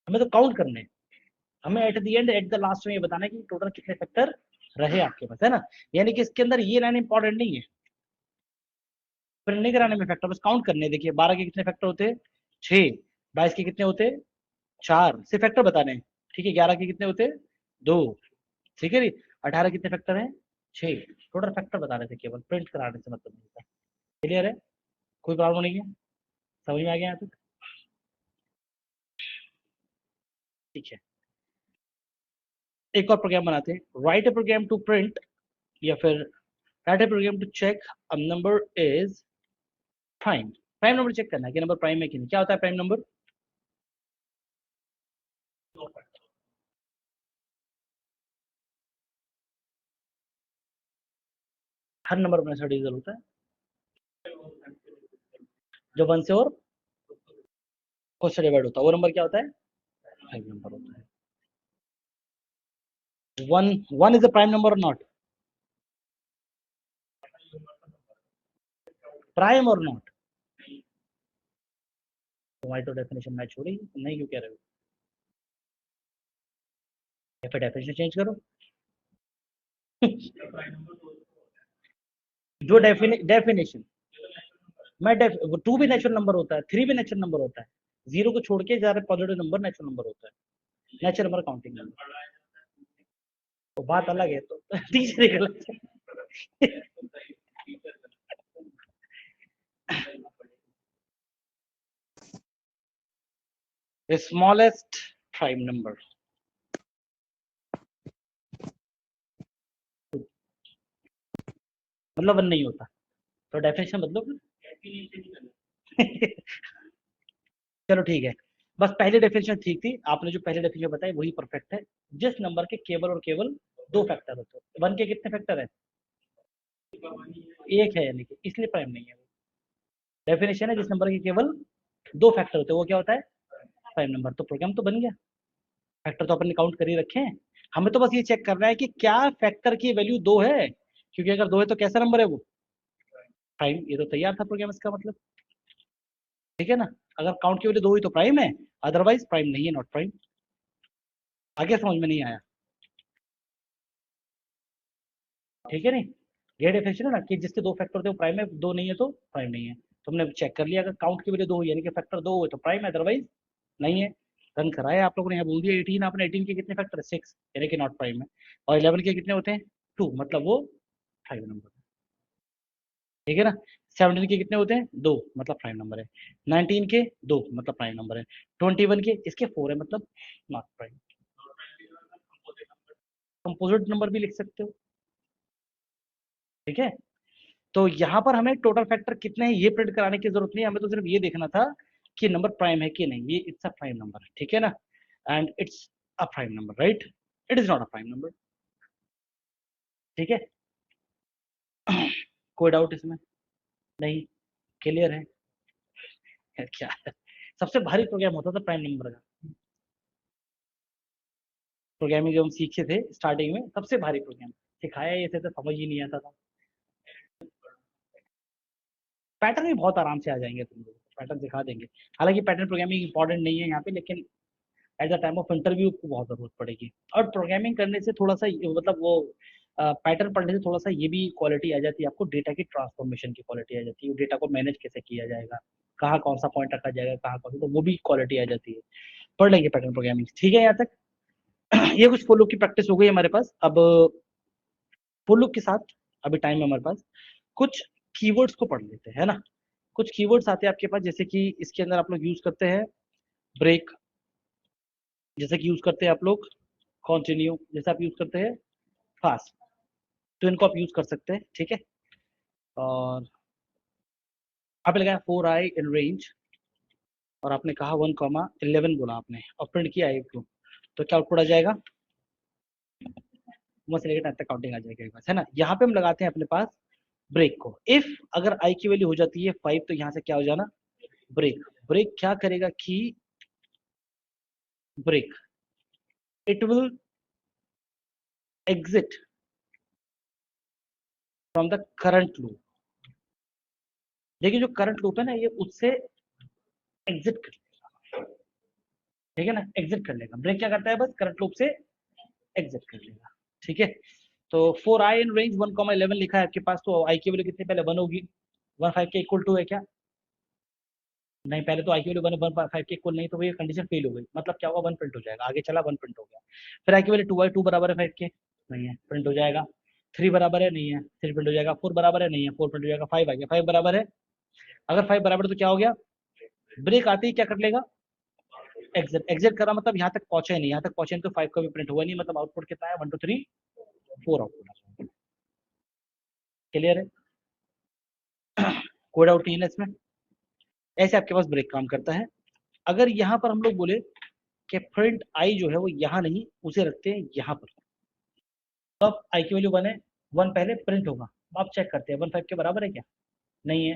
हमें तो काउंट करने हैं। हमें at the end, at the last में ये बताना है कि टोटल कितने फैक्टर रहे आपके पास, है ना। यानी कि इसके अंदर ये लाइन इंपॉर्टेंट नहीं है, प्रिंट नहीं कराने में फैक्टर, बस काउंट करने हैं। देखिए 12 के कितने फैक्टर होते हैं, 6। 22 के कितने होते हैं, 4, सिर्फ फैक्टर बताने हैं। ठीक है, 11 के कितने होते हैं, 2। ठीक है जी। 18 कितने फैक्टर हैं, 6। टोटल फैक्टर बता रहे थे, केवल प्रिंट कराने से मतलब नहीं था। क्लियर है, कोई प्रॉब्लम नहीं है, समझ में आ गया यहाँ तक। ठीक है, एक और प्रोग्राम बनाते हैं, write a program to print, या फिर write a program to check a number is prime. Prime number check करना है कि नंबर प्राइम है कि नहीं। क्या होता है प्राइम नंबर, हर नंबर अपने साथ डिविजल होता है, जो 1 से और खुद से डिवाइड होता है, वो नंबर क्या होता है, प्राइम नंबर होता है। 1 इज अ प्राइम नंबर और नॉट, प्राइम और नॉट। तुम्हारी तो डेफिनेशन मैच हो रही है, नहीं क्यों कह रहे हो, या फिर डेफिनेशन चेंज करो। जो डेफिनेशन, मैं 2 भी नेचुरल नंबर होता है, 3 भी नेचुरल नंबर होता है, 0 को छोड़ के ज्यादा पॉजिटिव नंबर नेचुरल नंबर होता है, नेचुरल नंबर काउंटिंग नंबर। तो बात अलग है, तो तीसरे गलत। स्मॉलेस्ट प्राइम नंबर, मतलब 1 नहीं होता, तो डेफिनेशन बदलो फिर। चलो ठीक है, बस पहली डेफिनेशन ठीक थी, आपने जो पहले डेफिनेशन बताई वही परफेक्ट है। जिस नंबर के केवल और केवल 2 फैक्टर होते हैं, 1 के कितने फैक्टर है, एक है, यानी कि इसलिए प्राइम नहीं है वो। डेफिनेशन है जिस नंबर के केवल 2 फैक्टर होते हैं वो क्या होता है, प्राइम नंबर। तो प्रोग्राम तो बन गया, फैक्टर तो अपन ने काउंट कर ही रखे हैं। हमें तो बस ये चेक करना है कि क्या फैक्टर की वैल्यू 2 है, क्योंकि अगर 2 है तो कैसा नंबर है वो, प्राइम। ये तो तैयार था प्रोग्राम इसका मतलब, ठीक है ना। अगर काउंट की वैल्यू 2 हुई तो प्राइम है, अदरवाइज प्राइम नहीं है, नॉट प्राइम। आगे समझ में नहीं आया, ठीक है नहीं। ये डेफिनेशन है ना कि जिसके 2 फैक्टर थे वो प्राइम है, 2 नहीं है तो प्राइम नहीं है। तुमने चेक कर लिया, अगर काउंट की वैल्यू 2 हुई यानी कि फैक्टर 2 हुए तो प्राइम है, अदरवाइज नहीं है। रन कराया आप लोगों ने, यहाँ बोल दिया 18, आपने 18 के कितने फैक्टर, 6, यानी कि नॉट प्राइम है। और 11 के कितने होते हैं, 2, मतलब वो प्राइम नंबर है, ठीक है ना। 17 के कितने होते हैं, 2, मतलब प्राइम नंबर है। 19 के 2, मतलब प्राइम नंबर है। 21 के इसके 4 है, मतलब नॉट प्राइम। कंपोजिट नंबर भी लिख सकते हो, ठीक है। तो यहाँ पर हमें टोटल फैक्टर कितने हैं ये प्रिंट कराने की जरूरत नहीं है, हमें तो सिर्फ ये देखना था कि नंबर प्राइम है कि नहीं, ये इट्स अ प्राइम नंबर है, ठीक है ना। And it's a prime number, right, it is not a prime number, ठीक है। कोई डाउट इसमें, नहीं, क्लियर है। क्या है? सबसे भारी प्रोग्राम होता था प्राइम नंबर का, प्रोग्रामिंग जो हम सीखे थे स्टार्टिंग में, सबसे भारी प्रोग्राम सिखाया ये थे तो समझ ही नहीं आता था। पैटर्न भी बहुत आराम से आ जाएंगे तुम लोग, पैटर्न सिखा देंगे। हालांकि पैटर्न प्रोग्रामिंग इंपॉर्टेंट नहीं है यहाँ पे, लेकिन at the time of interview को बहुत जरूरत पड़ेगी। और प्रोग्रामिंग करने से थोड़ा सा मतलब वो पैटर्न पढ़ने से थोड़ा सा ये भी क्वालिटी आ जाती है आपको, डेटा की ट्रांसफॉर्मेशन की क्वालिटी आ जाती है, डेटा को मैनेज कैसे किया जाएगा, कहाँ कौन सा पॉइंट रखा जाएगा, कहाँ कौन सा, तो वो भी क्वालिटी आ जाती है। पढ़ लेंगे पैटर्न प्रोग्रामिंग, ठीक है यहाँ तक। ये कुछ फॉर लूप की प्रैक्टिस हो गई हमारे पास। अब फॉर लूप के साथ अभी टाइम है हमारे पास, कुछ कीवर्ड्स को पढ़ लेते हैं, है ना। कुछ कीवर्ड्स आते हैं आपके पास, जैसे कि इसके अंदर आप लोग यूज करते हैं ब्रेक, जैसे कि यूज करते हैं आप लोग कंटिन्यू, जैसे आप यूज करते हैं फास्ट, तो इनको आप यूज कर सकते हैं, ठीक है। और आपने लगाया 4i इन रेंज, और आपने कहा 1,11 बोला आपने, और प्रिंट किया है, तो क्या आउटपुट आ जाएगा, वहां से लेकर 10 तक काउंटिंग आ जाएगी मेरे पास, है ना। यहाँ पे हम लगाते हैं अपने पास ब्रेक को। इफ अगर आई की वैल्यू हो जाती है 5, तो यहाँ से क्या हो जाना, ब्रेक। ब्रेक क्या करेगा कि break, it will exit from the current loop. देखिए जो करंट लूप है ना, ये उससे एग्जिट कर लेगा, ठीक है ना, एग्जिट कर लेगा। ब्रेक क्या करता है, बस करंट लूप से एग्जिट कर लेगा, ठीक है। तो फॉर आई इन रेंज 1,11 लिखा है आपके पास, तो आई की वैल्यू कितनी पहले 1 होगी, 1 5 के इक्वल टू है क्या, नहीं, पहले तो आई की वैल्यू 1 5 के इक्वल नहीं, तो ये कंडीशन फेल हो गई, मतलब क्या होगा, 1 प्रिंट हो जाएगा, आगे चला 1 प्रिंट हो गया। फिर आई की वैल्यू 2 है, 2 बराबर है 5 के, नहीं है, प्रिंट हो जाएगा। 3 बराबर है, नहीं है, 3 प्रिंट हो जाएगा। 4 बराबर है, नहीं है, 4 प्रिंट हो जाएगा। 5 आ गया, 5 बराबर है, अगर 5 बराबर है तो क्या हो गया, ब्रेक आते ही क्या कर लेगा, एग्जिट। एग्जिट करा मतलब यहाँ तक पहुंचे नहीं, यहाँ तक पहुंचे नहीं तो 5 का भी प्रिंट हुआ नहीं, मतलब आउटपुट कितना है, 1 2 3 4 आउटपुट। क्लियर है, कोई डाउट नहीं है ना इसमें। ऐसे आपके पास ब्रेक काम करता है। अगर यहाँ पर हम लोग बोले कि प्रिंट आई जो है वो यहाँ नहीं, उसे रखते हैं यहाँ पर, तो अब आई की वैल्यू 1 है, 1 पहले प्रिंट होगा। अब चेक करते हैं 1 5 के बराबर है क्या, नहीं है।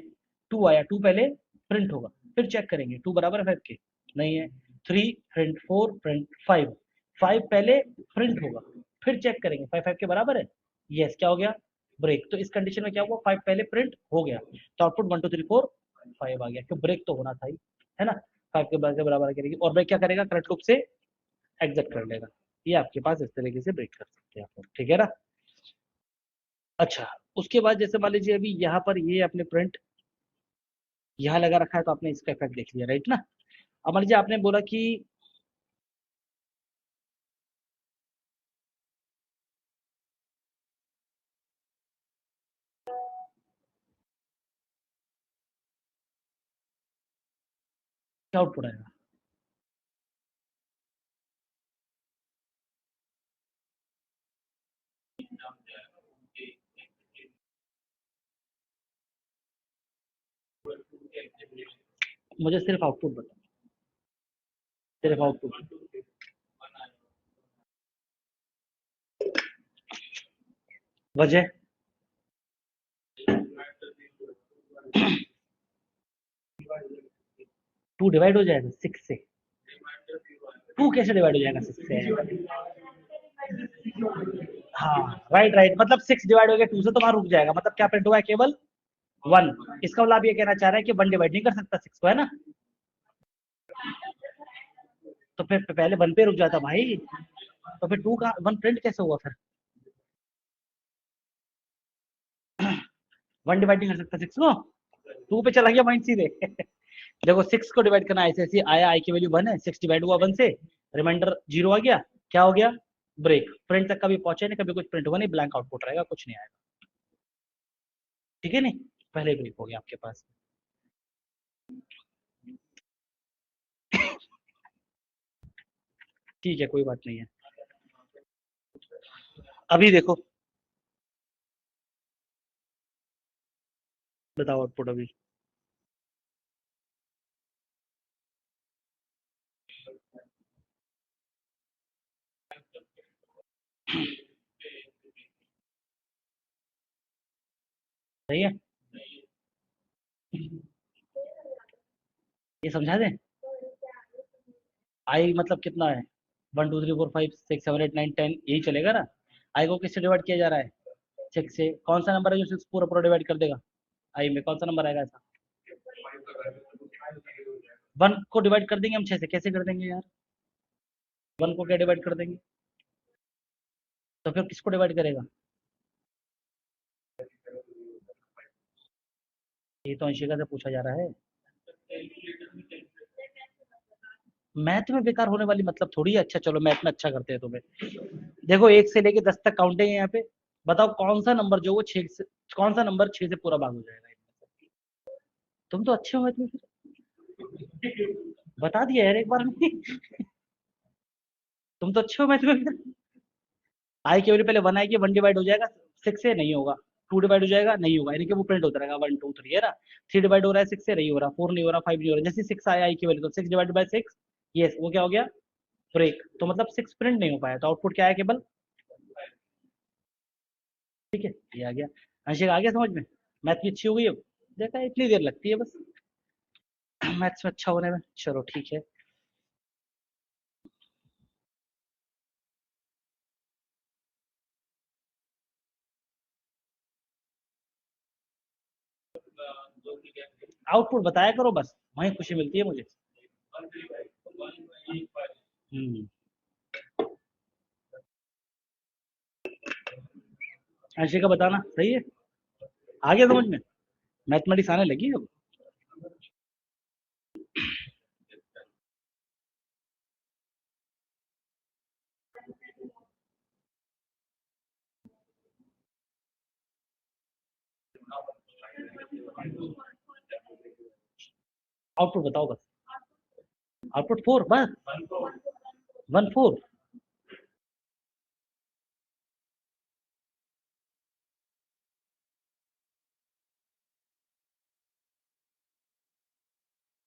2 आया, 2 पहले प्रिंट होगा, फिर चेक करेंगे 2 बराबर है 5 के, नहीं है। 3 प्रिंट, 4 प्रिंट, 5, 5 पहले प्रिंट होगा, फिर चेक करेंगे 5 5 के बराबर है, यस, क्या हो गया, ब्रेक। तो इस कंडीशन में क्या हुआ, 5 पहले प्रिंट हो गया, तो आउटपुट 1 2 3 4 5 आ गया, क्यों, ब्रेक तो होना था ही, है ना। 5 के बराबर करेगी, और ब्रेक क्या करेगा, करंट लूप से एग्जिट कर लेगा। ये आपके पास इस तरीके से ब्रेक कर सकते हैं आप लोग, ठीक है ना। अच्छा, उसके बाद जैसे मान लीजिए अभी यहाँ पर ये आपने प्रिंट यहाँ लगा रखा है, तो आपने इसका इफेक्ट देख लिया, राइट ना। अब मान लीजिए आपने बोला कि क्या आउटपुट आएगा, मुझे सिर्फ आउटपुट बताओ, सिर्फ आउटपुट, वजह 2 डिवाइड हो जाएगा 6 से, 2 कैसे डिवाइड हो जाएगा 6 से, हाँ राइट राइट, मतलब 6 डिवाइड हो गया 2 से, तो वहां रुक जाएगा, मतलब क्या प्रिंट हुआ है, केवल 1। इसका मतलब आप ये कहना चाह रहे हैं कि 1 डिवाइड नहीं कर सकता 6 को, है ना, तो फिर पहले 1 पे रुक जाता भाई, तो फिर 2 का 1 प्रिंट कैसे हुआ फिर, 1 डिवाइड नहीं कर सकता 6 को, 2 पे चला गया पॉइंट सीधे। देखो 6 को डिवाइड करना ऐसे ऐसे आया, आई की वैल्यू 1 है, 6 डिवाइड हुआ 1 से, रिमाइंडर 0 आ गया, क्या हो गया, ब्रेक। प्रिंट तक कभी पहुंचे नहीं, कभी कुछ प्रिंट हुआ नहीं, ब्लैंक आउटपुट रहेगा, कुछ नहीं आएगा, ठीक है नहीं, पहले ब्रेक हो गया आपके पास। ठीक है, कोई बात नहीं है। अभी देखो, बताओ आउटपुट अभी, सही है, ये समझा दें, आई मतलब कितना है, 1 2 3 4 5 6 7 8 9 10, यही चलेगा ना। आई को किससे डिवाइड किया जा रहा है, 6 से, कौन सा नंबर है जो 6 पूरा पूरा डिवाइड कर देगा, आई में कौन सा नंबर आएगा ऐसा, 1 को डिवाइड कर देंगे हम 6 से, कैसे कर देंगे यार, 1 को क्या डिवाइड कर देंगे, तो फिर किसको डिवाइड करेगा, ये तो अंशिका से पूछा जा रहा है। मैथ में बेकार होने वाली मतलब थोड़ी है, अच्छा चलो मैथ में अच्छा करते हैं तुम्हें। देखो 1 से लेके 10 तक काउंटिंग है यहाँ पे, बताओ कौन सा नंबर जो वो 6 से, कौन सा नंबर 6 से पूरा भाग हो जाएगा, तुम तो अच्छे हो मैथ में फिर, बता दिया यार एक बार में। तुम तो अच्छे हो मैथ में फिर। आई की वैल्यू पहले 1 आएगी, 1 डिवाइड हो जाएगा 6 से, नहीं होगा। 2 डिवाइड हो जाएगा, नहीं होगा, यानी कि वो प्रिंट होता रहेगा 1 2 3, है ना। 3 डिवाइड हो रहा है 6 से, नहीं हो रहा। 4 नहीं हो रहा, 5 नहीं हो रहा, जैसे 6 आया आई की वैल्यू, तो 6 डिवाइड बाय 6, यस, वो क्या हो गया, ब्रेक। तो मतलब 6 प्रिंट नहीं हो पाया, तो आउटपुट क्या है केवल ठीक है, ये आ गया। अंशिक आ गया समझ में? मैथ की अच्छी हो गई अब? देखा, इतनी देर लगती है बस मैथ्स में अच्छा होने में। चलो ठीक है। आउटपुट बताया करो बस, वहीं खुशी मिलती है मुझे। हम्म। अंशिका बताना सही है? आ गया समझ में? मैथमेटिक्स आने लगी अब। आउटपुट बताओ बस। आउटपुट 4 बस। 1 4।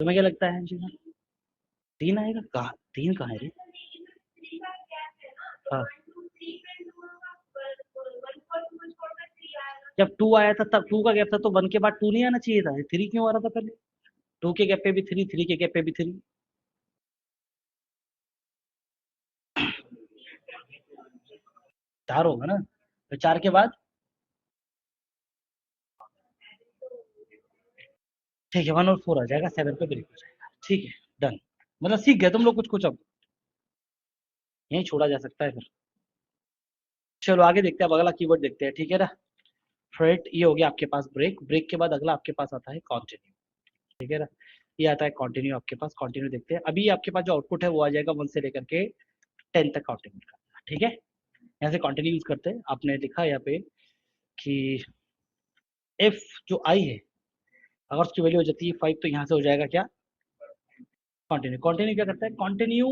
तुम्हें क्या लगता है अंशिका? 3 आएगा? कहाँ 3 कहाँ है रे? हाँ, जब 2 आया था तब 2 का गैप था तो 1 के बाद 2 नहीं आना चाहिए था, 3 क्यों आ रहा था पहले? 2 के गैप पे भी 3, 3 के गैप पे भी 3। 4 होगा ना? तो 4 के बाद ठीक है, 1 और 4 आ जाएगा, 7 पे ब्रेक हो जाएगा। ठीक है, डन। मतलब सीख गए तुम लोग कुछ कुछ अब। यहीं छोड़ा जा सकता है फिर। चलो आगे देखते हैं, अब अगला कीवर्ड देखते हैं, ठीक है ना? फ्रेट ये हो गया आपके पास ब्रेक। ब्रेक के बाद अगला आपके पास आता है कंटिन्यू। ठीक है ना? ये आता है कंटिन्यू आपके पास। कंटिन्यू देखते हैं। अभी आपके पास जो आउटपुट है वो आ जाएगा 1 से लेकर के 10 तक काउंटिंग का। ठीक है, यहाँ से कंटिन्यू यूज करते हैं। आपने लिखा यहाँ पे कि एफ जो आई है, अगर उसकी वैल्यू हो जाती है 5 तो यहाँ से हो जाएगा क्या? कंटिन्यू। कंटिन्यू क्या करता है? कंटिन्यू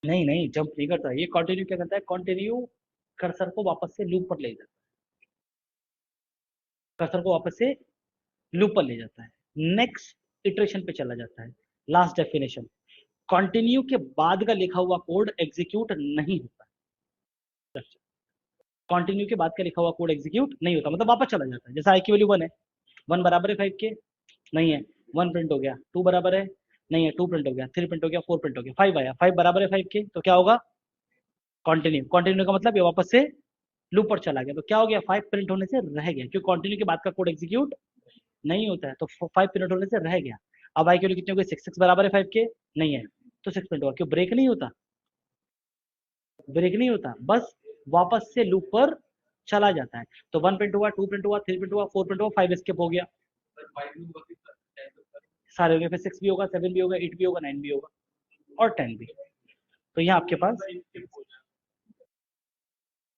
नहीं नहीं, जंप नहीं करता ये। कंटिन्यू क्या करता है? कंटिन्यू कर्सर को वापस से लूप पर ले जाता है। कर्सर को वापस से लूप पर ले जाता है, नेक्स्ट इटरेशन पे चला जाता है। लास्ट डेफिनेशन, कंटिन्यू के बाद का लिखा हुआ कोड एग्जीक्यूट नहीं होता। कंटिन्यू के बाद का लिखा हुआ कोड एग्जीक्यूट नहीं होता, मतलब वापस चला जाता है। जैसे आई की वैल्यू 1 है, 1 बराबर है 5 के? नहीं है। 1 प्रिंट हो गया। 2 बराबर है? नहीं है। 2 प्रिंट हो गया। 3 प्रिंट हो गया। 4 प्रिंट हो गया। 5 आया। 5 बराबर है 5 के, तो क्या होगा? कंटिन्यू। कंटिन्यू का मतलब ये वापस से लूप पर चला गया, तो क्या हो गया? 5 प्रिंट होने से रह गया, क्योंकि कंटिन्यू के बाद का कोड एग्जीक्यूट नहीं होता है, तो 5 प्रिंट होने से रह गया। अब आई की वैल्यू कितनी हो गई? 6। 6 बराबर है 5 के? नहीं है, तो 6 प्रिंट होगा। क्यों? ब्रेक नहीं होता। ब्रेक नहीं होता, बस वापस से लूप पर चला जाता है। तो 1 प्रिंट हुआ, 2 प्रिंट हुआ, 3 प्रिंट हुआ, 4 प्रिंट हुआ, 5 एस्केप हो गया। सारे हो गए, फिर 6 भी होगा, 7 भी होगा, 8 भी होगा, 9 भी होगा, और 10 भी। तो यहाँ आपके पास,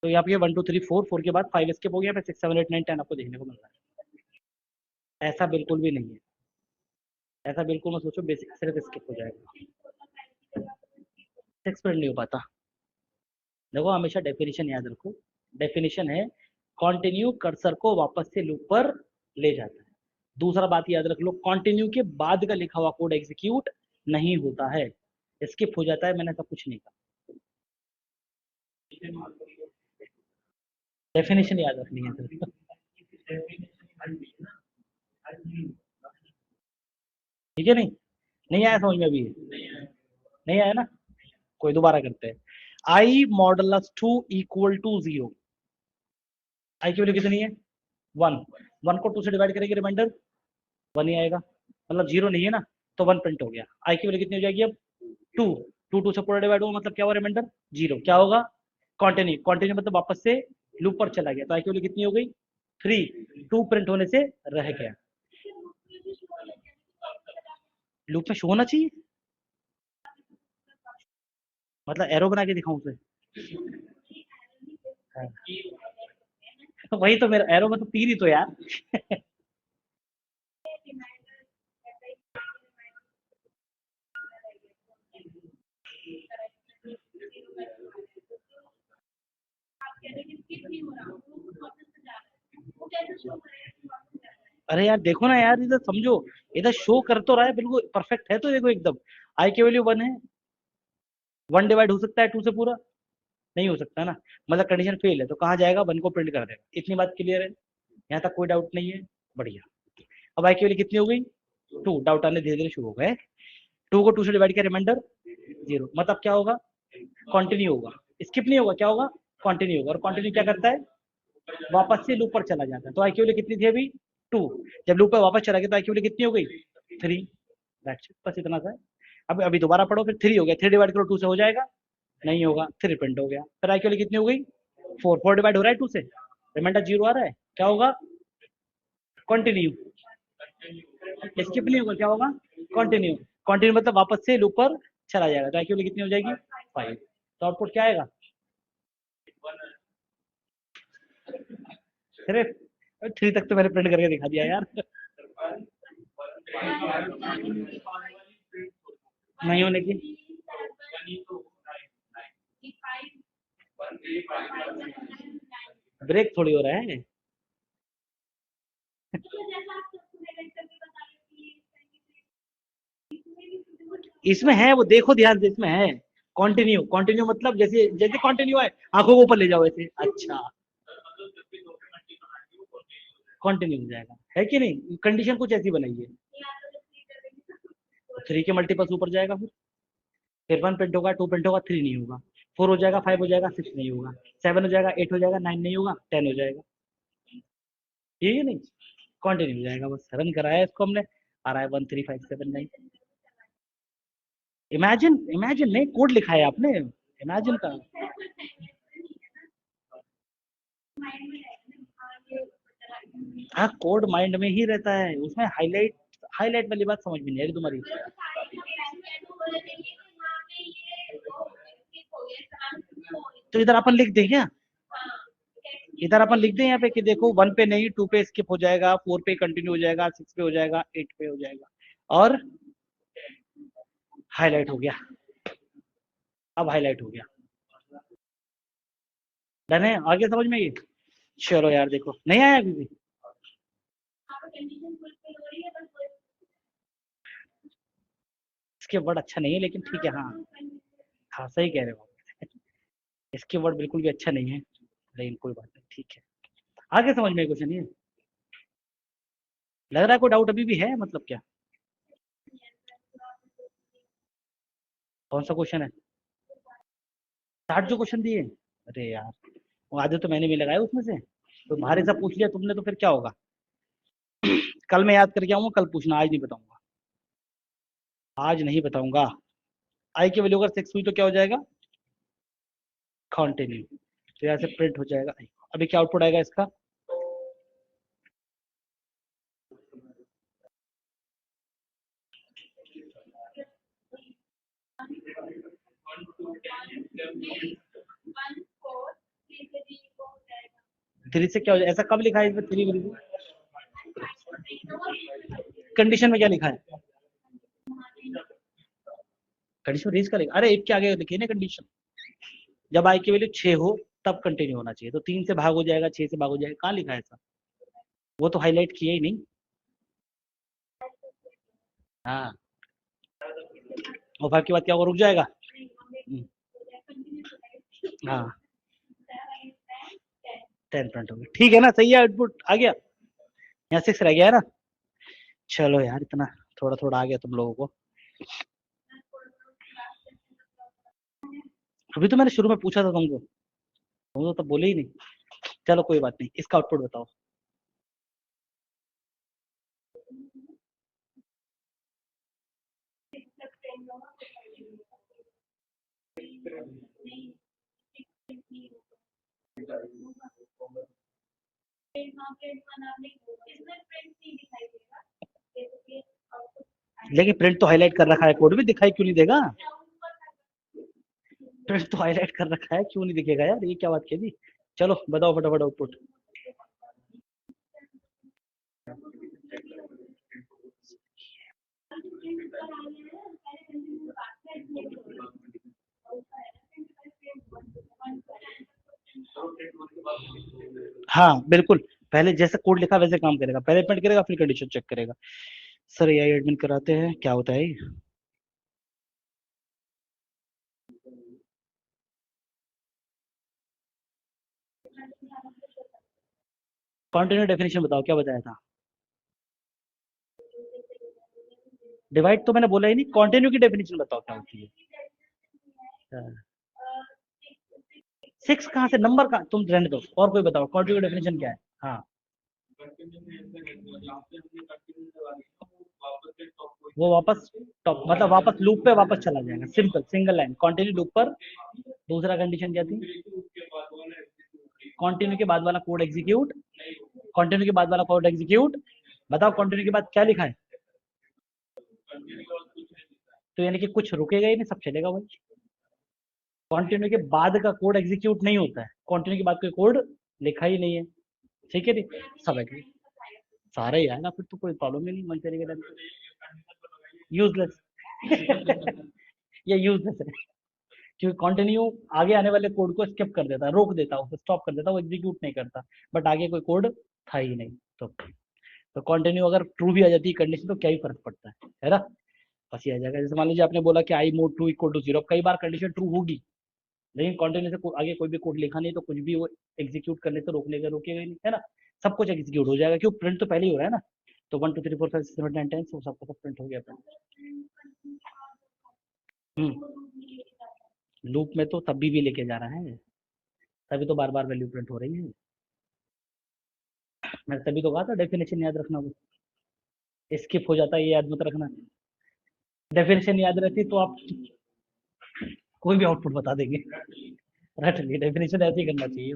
तो यहाँ पे 1 2 3 4, 4 के बाद 5 एस्केप हो गया, फिर 6 7 8 9 10 आपको देखने को मिल रहा है। ऐसा बिल्कुल भी नहीं है। ऐसा बिल्कुल मत सोचो बेसिक सिर्फ स्किप हो जाएगा। 6 प्रिंट नहीं हो पाता। देखो, हमेशा डेफिनेशन याद रखो। डेफिनेशन है कंटिन्यू कर्सर को वापस से लूप पर ले जाता है। दूसरा बात याद रख लो, कंटिन्यू के बाद का लिखा हुआ कोड एग्जीक्यूट नहीं होता है, स्किप हो जाता है। मैंने ऐसा कुछ नहीं कहा। डेफिनेशन याद रखनी है सिर्फ। ठीक है? नहीं, नहीं आया समझ में अभी? नहीं आया ना? कोई दोबारा करते हैं। आई मॉडलस 2 इक्वल टू 0। आई की वैल्यू कितनी है? 1। 1 को 2 से डिवाइड करेंगे, रिमाइंडर 1 ही आएगा, मतलब 0 नहीं है ना, तो 1 प्रिंट हो गया। आई की वैल्यू कितनी हो जाएगी अब? 2। 2 2 से पूरा डिवाइड हुआ, मतलब क्या हुआ? रिमाइंडर 0। क्या होगा? कंटिन्यू। कंटिन्यू मतलब वापस से लूप पर चला गया, तो आई की वैल्यू कितनी हो गई? 3। 2 प्रिंट होने से रह गया। लूप में शो होना चाहिए, मतलब एरो बना के दिखाऊं उसे? हाँ। तो वही तो, मेरा एरो मतलब तीर ही तो यार। अरे यार देखो ना यार, इधर समझो, इधर शो कर तो रहा है, बिल्कुल परफेक्ट है तो देखो एकदम। आई की वैल्यू 1 है, 1 डिवाइड हो सकता है 2 से पूरा? नहीं हो सकता ना, मतलब कंडीशन फेल है, तो कहाँ जाएगा, 1 को प्रिंट कर देगा। इतनी बात क्लियर है, यहाँ तक कोई डाउट नहीं है, बढ़िया। अब आई की वैल्यू कितनी हो गई, 2, डाउट आने धीरे धीरे शुरू हो गए। 2 को 2 से डिवाइड किया, रिमाइंडर 0, मतलब क्या होगा, कंटिन्यू होगा, स्किप नहीं होगा, क्या होगा, कंटिन्यू होगा। और कंटिन्यू क्या करता है, वापस से लूप पर चला जाता है। तो आई की वैल्यू कितनी थी अभी, 2, जब लूप पर वापस चला गया तो आई की वैल्यू कितनी हो गई, 3, दैट्स इट, बस इतना सा है। अब अभी दोबारा पढ़ो, फिर 3 हो गया, 3 डिवाइड करो 2 से हो जाएगा, नहीं होगा, 3 प्रिंट हो गया। फिर आई की वैल्यू कितनी हो गई, 4, 4 डिवाइड हो रहा है 2 से, रिमाइंडर 0 आ रहा है, क्या होगा, कंटिन्यू, स्किप नहीं होगा, क्या होगा, कंटिन्यू। कंटिन्यू मतलब वापस से लूप पर चला जाएगा। तो आई की वैल्यू कितनी हो जाएगी, 5। तो आउटपुट क्या आएगा, सिर्फ 3 तक तो मैंने प्रिंट करके दिखा दिया यार। नहीं होने की, ब्रेक थोड़ी हो रहा है, इसमें है वो, देखो ध्यान से, इसमें है कंटिन्यू। कंटिन्यू मतलब जैसे जैसे कंटिन्यू है, आंखों को ऊपर ले जाओ ऐसे, अच्छा कंटिन्यू हो जाएगा, है कि नहीं, कंडीशन कुछ ऐसी बनाई है। 3 के मल्टीपल्स ऊपर जाएगा, फिर 1 प्रिंट होगा, 2 प्रिंट होगा, 3 नहीं होगा, 4 हो जाएगा, 5 हो जाएगा, 6 नहीं होगा, 7 हो जाएगा, 8 हो जाएगा, 9 नहीं होगा, 10 हो जाएगा, ठीक है नहीं, कंटिन्यू हो जाएगा, बस रन कराया इसको हमने, आ रहा है 1 3 5 7 9। इमेजिन, इमेजिन नहीं, कोड लिखा है आपने, इमेजिन का। हाँ, कोड माइंड में ही रहता है, उसमें हाईलाइट, हाईलाइट वाली बात समझ में नहीं आ रही तुम्हारी। तो इधर अपन लिख दें क्या, इधर अपन लिख दें यहाँ पे कि देखो 1 पे नहीं, 2 पे स्किप हो जाएगा, 4 पे कंटिन्यू हो जाएगा, 6 पे हो जाएगा, 8 पे हो जाएगा, और हाईलाइट हो गया, अब हाईलाइट हो गया, डन है, आगे समझ में ये। चलो यार देखो, नहीं आया अभी भी, इसके वर्ड अच्छा नहीं है लेकिन ठीक है, हाँ हाँ सही कह रहे हो, इसके वर्ड बिल्कुल भी अच्छा नहीं है, लेकिन कोई बात नहीं, ठीक है, आगे समझ में क्वेश्चन ये, लग रहा है कोई डाउट अभी भी है, मतलब क्या, कौन सा क्वेश्चन है, 60 जो क्वेश्चन दिए, अरे यार, वो आधे तो मैंने भी लगाए उसमें से, तो भारी सा पूछ लिया तुमने, तो फिर क्या होगा, कल मैं याद करके आऊंगा, कल पूछना, आज नहीं बताऊंगा, आज नहीं बताऊंगा। आई की वैल्यू अगर 6 हुई तो क्या हो जाएगा, कंटिन्यू, तो यहाँ से प्रिंट हो जाएगा। अभी क्या आउटपुट आएगा इसका, थ्री से क्या हो जाएगा, ऐसा कब लिखा है इसमें, थ्री, कंडीशन में क्या लिखा है, कंडीशन रीच करेगा, अरे एक के आगे लिखिए ना कंडीशन, जब आई की वैल्यू 6 हो तब कंटिन्यू होना चाहिए, तो 3 से भाग हो जाएगा, 6 से भाग हो जाएगा, कहाँ लिखा है ऐसा, वो तो हाईलाइट किया ही नहीं। हाँ, और 5 के बाद क्या होगा, रुक जाएगा, हाँ 10 प्रिंट हो गया, ठीक है ना, सही है, आउटपुट आ गया, यहाँ 6 रह गया है ना। चलो यार, इतना थोड़ा थोड़ा आ गया तुम लोगों को, अभी तो मैंने शुरू में पूछा था तुमको, तुम तो तब बोले ही नहीं। चलो कोई बात नहीं, इसका आउटपुट बताओ, लेकिन प्रिंट तो हाईलाइट कर रखा है, कोड भी दिखाई क्यों नहीं देगा, प्रिंट तो हाईलाइट कर रखा है, क्यों नहीं दिखेगा यार, ये क्या बात कह दी। चलो बताओ फटाफट आउटपुट, हाँ बिल्कुल, पहले जैसे कोड लिखा वैसे काम करेगा, पहले प्रिंट करेगा फिर कंडीशन चेक करेगा। सर ये एडमिन कराते हैं, क्या होता है ये? कंटिन्यू डेफिनेशन बताओ, क्या बताया था? डिवाइड तो मैंने बोला ही नहीं, कंटिन्यू की डेफिनेशन बताओ क्या होती है। 6 कहाँ से, नंबर का तुम रहने दो, और कोई बताओ कंटिन्यू डेफिनेशन क्या है। हाँ, वो वापस टॉप मतलब वापस लूप पे वापस चला जाएगा, simple single line continue loop पर। दूसरा कंडीशन क्या थी? कंटिन्यू के बाद वाला कोड एग्जीक्यूट। कंटिन्यू के बाद वाला कोड एग्जीक्यूट। बताओ कंटिन्यू के बाद क्या लिखा है? तो यानी कि कुछ रुकेगा ही नहीं, सब चलेगा भाई। कंटिन्यू के बाद का कोड एग्जीक्यूट नहीं होता है, कंटिन्यू के बाद कोई कोड लिखा ही नहीं है। ठीक है नहीं, सब एग्री, सारा ही है ना, फिर तो कोई प्रॉब्लम ही नहीं मन तेरे के टाइम। यूजलेस ये यूजलेस है, क्योंकि कंटिन्यू आगे आने वाले कोड को स्किप कर देता है, रोक देता है, उसे स्टॉप कर देता है, वो एग्जीक्यूट नहीं करता। बट आगे कोई कोड था ही नहीं। तो कंटिन्यू अगर ट्रू भी आ जाती है कंडीशन, तो क्या ही फर्क पड़ता है ना? बस ये आ जाएगा। जैसे मान लीजिए आपने बोला कि आई मोड ट्रू इक्वल टू 0, कई बार कंडीशन ट्रू होगी, लेकिन कंटिन्यू से आगे कोई भी कोड लिखा नहीं, तो कुछ भी वो एग्जीक्यूट करने से रोकने का रोकेगा ही नहीं, है ना? सब कुछ एग्जीक्यूट हो जाएगा, क्यों? प्रिंट तो पहले ही हो रहा है ना। तो 1 2 3 4 5 6 7 8 9 10 सब सबका सब प्रिंट हो गया लूप में तो तभी भी लेके जा रहा है, तभी तो बार बार वैल्यू प्रिंट हो रही है। मैं तभी तो कहा था डेफिनेशन याद रखना, वो स्किप हो जाता है, ये याद मत रखना। डेफिनेशन याद रहती तो आप कोई भी आउटपुट बता देंगे। रट लिए, डेफिनेशन ऐसे ही करना चाहिए।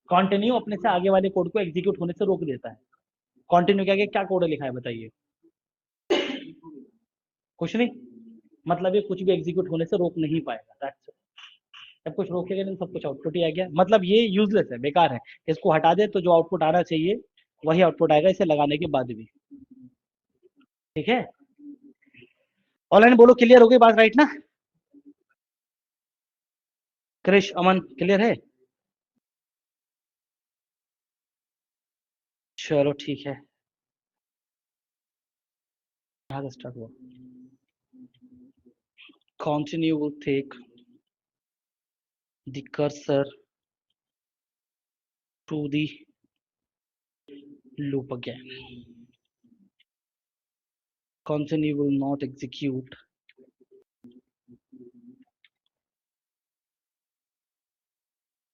कंटिन्यू अपने से आगे वाले कोड को एग्जीक्यूट होने से रोक देता है। कंटिन्यू के आगे क्या कोड लिखा है बताइए? कुछ नहीं, मतलब ये कुछ भी एग्जीक्यूट होने से रोक नहीं पाएगा। That's it। जब कुछ रोकेगा नहीं, सब कुछ आउटपुट ही आ गया, मतलब ये यूजलेस है, बेकार है। इसको हटा दे तो जो आउटपुट आना चाहिए वही आउटपुट आएगा, इसे लगाने के बाद भी। ठीक है, ऑनलाइन बोलो, क्लियर हो गई बात, राइट ना? क्रिश, अमन, क्लियर है? चलो ठीक है, यहाँ से स्टार्ट हुआ। Continue will take the cursor to the loop again. Continue will not execute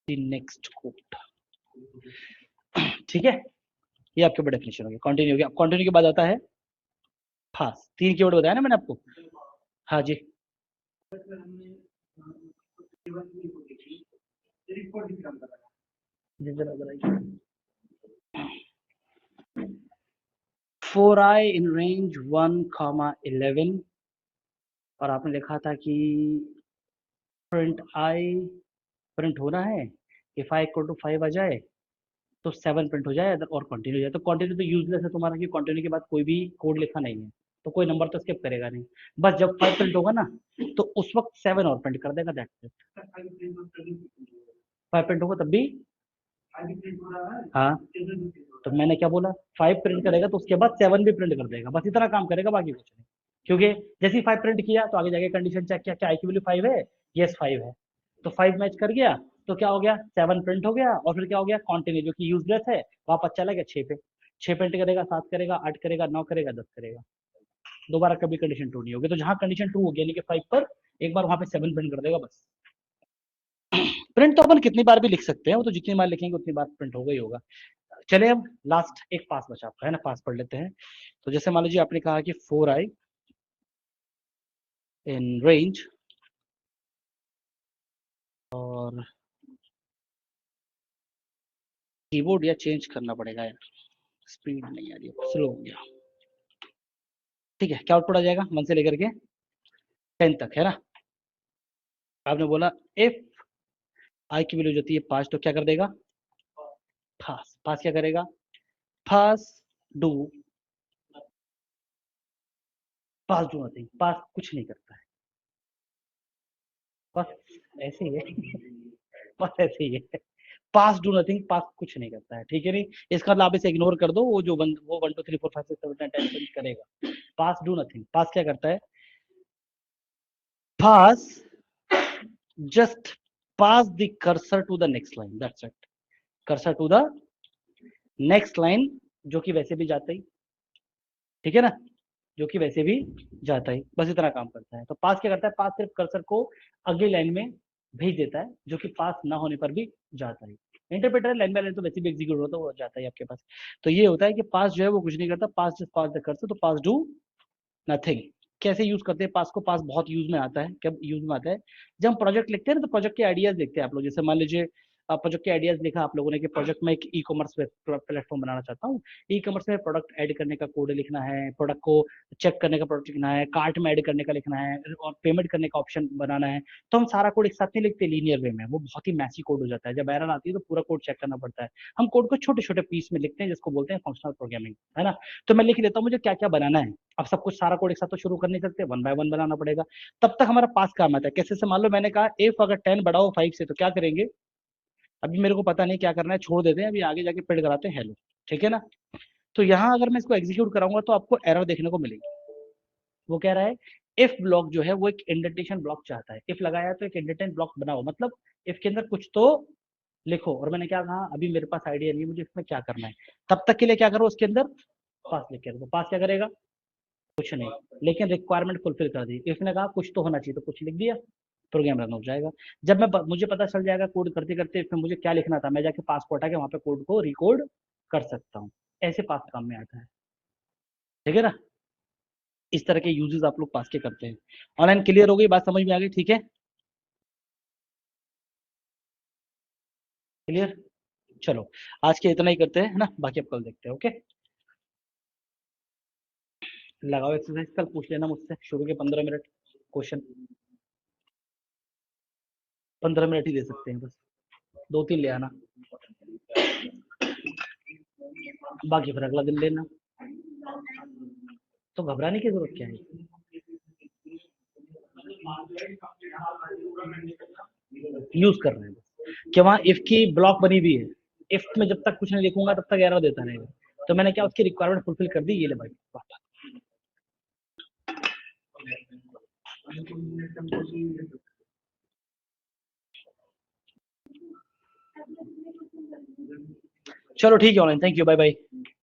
the next code. ठीक है, ये आपके ऊपर डेफिनेशन हो गया। कंटिन्यू हो गया। कंटिन्यू के बाद आता है पास। 3 कीवर्ड बताया ना मैंने आपको। हाँ जी, 4i in range 1, 11, और आपने लिखा था कि प्रिंट आई प्रिंट होना है, इफ आई इक्वल टू 5 आ जाए तो 7 प्रिंट हो जाए, और कंटिन्यू जाए। तो कंटिन्यू तो यूजलेस है तुम्हारा, कि कंटिन्यू के बाद कोई भी कोड लिखा नहीं है, तो कोई नंबर तो स्किप करेगा नहीं। बस जब 5 प्रिंट होगा ना, तो उस वक्त 7 और प्रिंट कर देगा, दैट्स इट। 5 प्रिंट होगा तब भी, हाँ, तो मैंने क्या बोला, 5 प्रिंट करेगा तो उसके बाद 7 भी प्रिंट कर देगा, बस इतना काम करेगा, बाकी कुछ नहीं। क्योंकि जैसे ही 5 प्रिंट किया तो आगे जाके कंडीशन चेक किया, क्या आई की वैल्यू 5 है? यस 5 है। तो 5 मैच कर गया, तो क्या हो गया, 7 प्रिंट हो गया, और फिर क्या हो गया, कंटिन्यू जो कि यूजलेस है वापस चला गया 6 पे। 6 प्रिंट करेगा, 7 करेगा, 8 करेगा, 9 करेगा, 10 करेगा। दोबारा कभी कंडीशन ट्रू नहीं होगी। तो जहां कंडीशन ट्रू होगी यानी कि 5 पर, एक बार वहां पे 7 प्रिंट कर देगा बस। प्रिंट तो अपन कितनी बार भी लिख सकते हैं, वो तो जितनी बार लिखेंगे उतनी बार प्रिंट होगा ही होगा। चले अब लास्ट एक पास बचा आपका, है ना? पास पढ़ लेते हैं। तो जैसे मान लीजिए आपने कहा कि 4i इन रेंज, और कीबोर्ड या चेंज करना पड़ेगा यार, स्पीड नहीं आ रही है, स्लो हो गया। ठीक है, क्या आउटपुट आ जाएगा 1 से लेकर के 10 तक, है ना? आपने बोला इफ आई की वैल्यू जाती है 5, तो क्या कर देगा? पास। पास क्या करेगा? पास डू, पास डू नथिंग, पास कुछ नहीं करता है, बस ऐसे ही है। बस ऐसे ही है, पास डू नथिंग, पास कुछ नहीं करता है। ठीक है नहीं, इसका मतलब आप इसे इग्नोर कर दो, वो जो वो 1 2 3 4 5 6 7 8 9 10 करेगा। पास डू नथिंग, पास क्या करता है? Pass just pass the cursor to the next line, that's it. Cursor to the next line, जो कि वैसे भी जाता ही, ठीक है ना, जो कि वैसे भी जाता ही, बस इतना काम करता है। तो पास क्या करता है, पास सिर्फ कर्सर को अगली लाइन में भेज देता है, जो कि पास ना होने पर भी जाता है। इंटरप्रेटर लाइन बाय लाइन तो वैसे भी एग्जीक्यूट होता है, वो जाता है आपके पास। तो ये होता है कि पास जो है वो कुछ नहीं करता, पास जस्ट पास द कर्सर, तो पास डू नथिंग। कैसे यूज करते हैं पास को, पास बहुत यूज में आता है। कब यूज में आता है, जब हम प्रोजेक्ट लिखते हैं ना, तो प्रोजेक्ट के आइडियाज देखते हैं आप लोग। जैसे मान लीजिए प्रोजेक्ट के आइडियाज लिखा आप लोगों ने कि प्रोजेक्ट में एक ई कॉमर्स प्लेटफॉर्म बनाना चाहता हूँ, ई कॉमर्स में प्रोडक्ट ऐड करने का कोड लिखना है, प्रोडक्ट को चेक करने का प्रोडक्ट लिखना है, कार्ट में ऐड करने का लिखना है, और पेमेंट करने का ऑप्शन बनाना है। तो हम सारा कोड एक साथ नहीं लिखते लीनियर वे में, वो बहुत ही मैसी कोड हो जाता है। जब एरर आती है तो पूरा कोड चेक करना पड़ता है। हम कोड को छोटे छोटे पीस में लिखते हैं, जिसको बोलते हैं फंक्शनल प्रोग्रामिंग, है ना। तो मैं लिख लेता हूँ मुझे क्या क्या बनाना है। अब सब कुछ सारा कोड एक साथ तो शुरू कर नहीं सकते, वन बाय वन बनाना पड़ेगा। तब तक हमारा पास काम आता है। कैसे से, मान लो मैंने कहा इफ अगर 10 बड़ा हो 5 से, तो क्या करेंगे, अभी मेरे को पता नहीं क्या करना है, छोड़ देते हैं, अभी आगे जाके प्रिंट कराते हैं हेलो, ठीक है ना। तो यहाँ अगर मैं इसको एग्जीक्यूट कराऊंगा तो आपको एरर देखने को मिलेगी। वो कह रहा है इफ ब्लॉक जो है वो एक इंडेंटेशन ब्लॉक चाहता है। इफ लगाया तो एक इंडेंटेशन ब्लॉक बनाओ, मतलब इफ के अंदर कुछ तो लिखो। और मैंने क्या कहा, अभी मेरे पास आइडिया नहीं है मुझे इसमें क्या करना है। तब तक के लिए क्या करो, उसके अंदर पास लिख के रखो। पास क्या करेगा, कुछ नहीं, लेकिन रिक्वायरमेंट फुलफिल कर दी। इसने कहा कुछ तो होना चाहिए, तो कुछ लिख दिया, प्रोग्राम रन हो जाएगा। जब मैं मुझे पता चल जाएगा कोड करते करते इसमें मुझे क्या लिखना था, मैं जाके पासपोर्ट आके वहां पे कोड को रिकोड कर सकता हूँ। ऐसे पास काम में आता है, ठीक है ना। इस तरह के यूजेस आप लोग पास के करते हैं। ऑनलाइन क्लियर हो गई बात, समझ में आ गई, ठीक है, क्लियर। चलो आज के इतना ही करते हैं, है ना, बाकी अब कल देखते हैं। ओके, लगाओ एक्सरसाइज, कल पूछ लेना मुझसे शुरू के 15 मिनट क्वेश्चन। 15 मिनट ही दे सकते हैं बस, 2-3 ले आना, बाकी फिर अगला दिन लेना। तो घबराने की जरूरत क्या है, यूज कर रहे हैं बस। कि वहाँ इफ की ब्लॉक बनी हुई है, इफ में जब तक कुछ नहीं लिखूंगा तब तक एरर देता रहेगा। तो मैंने क्या उसकी रिक्वायरमेंट फुलफिल कर दी, ये ले भाई वाह। चलो ठीक है online, thank you, bye bye.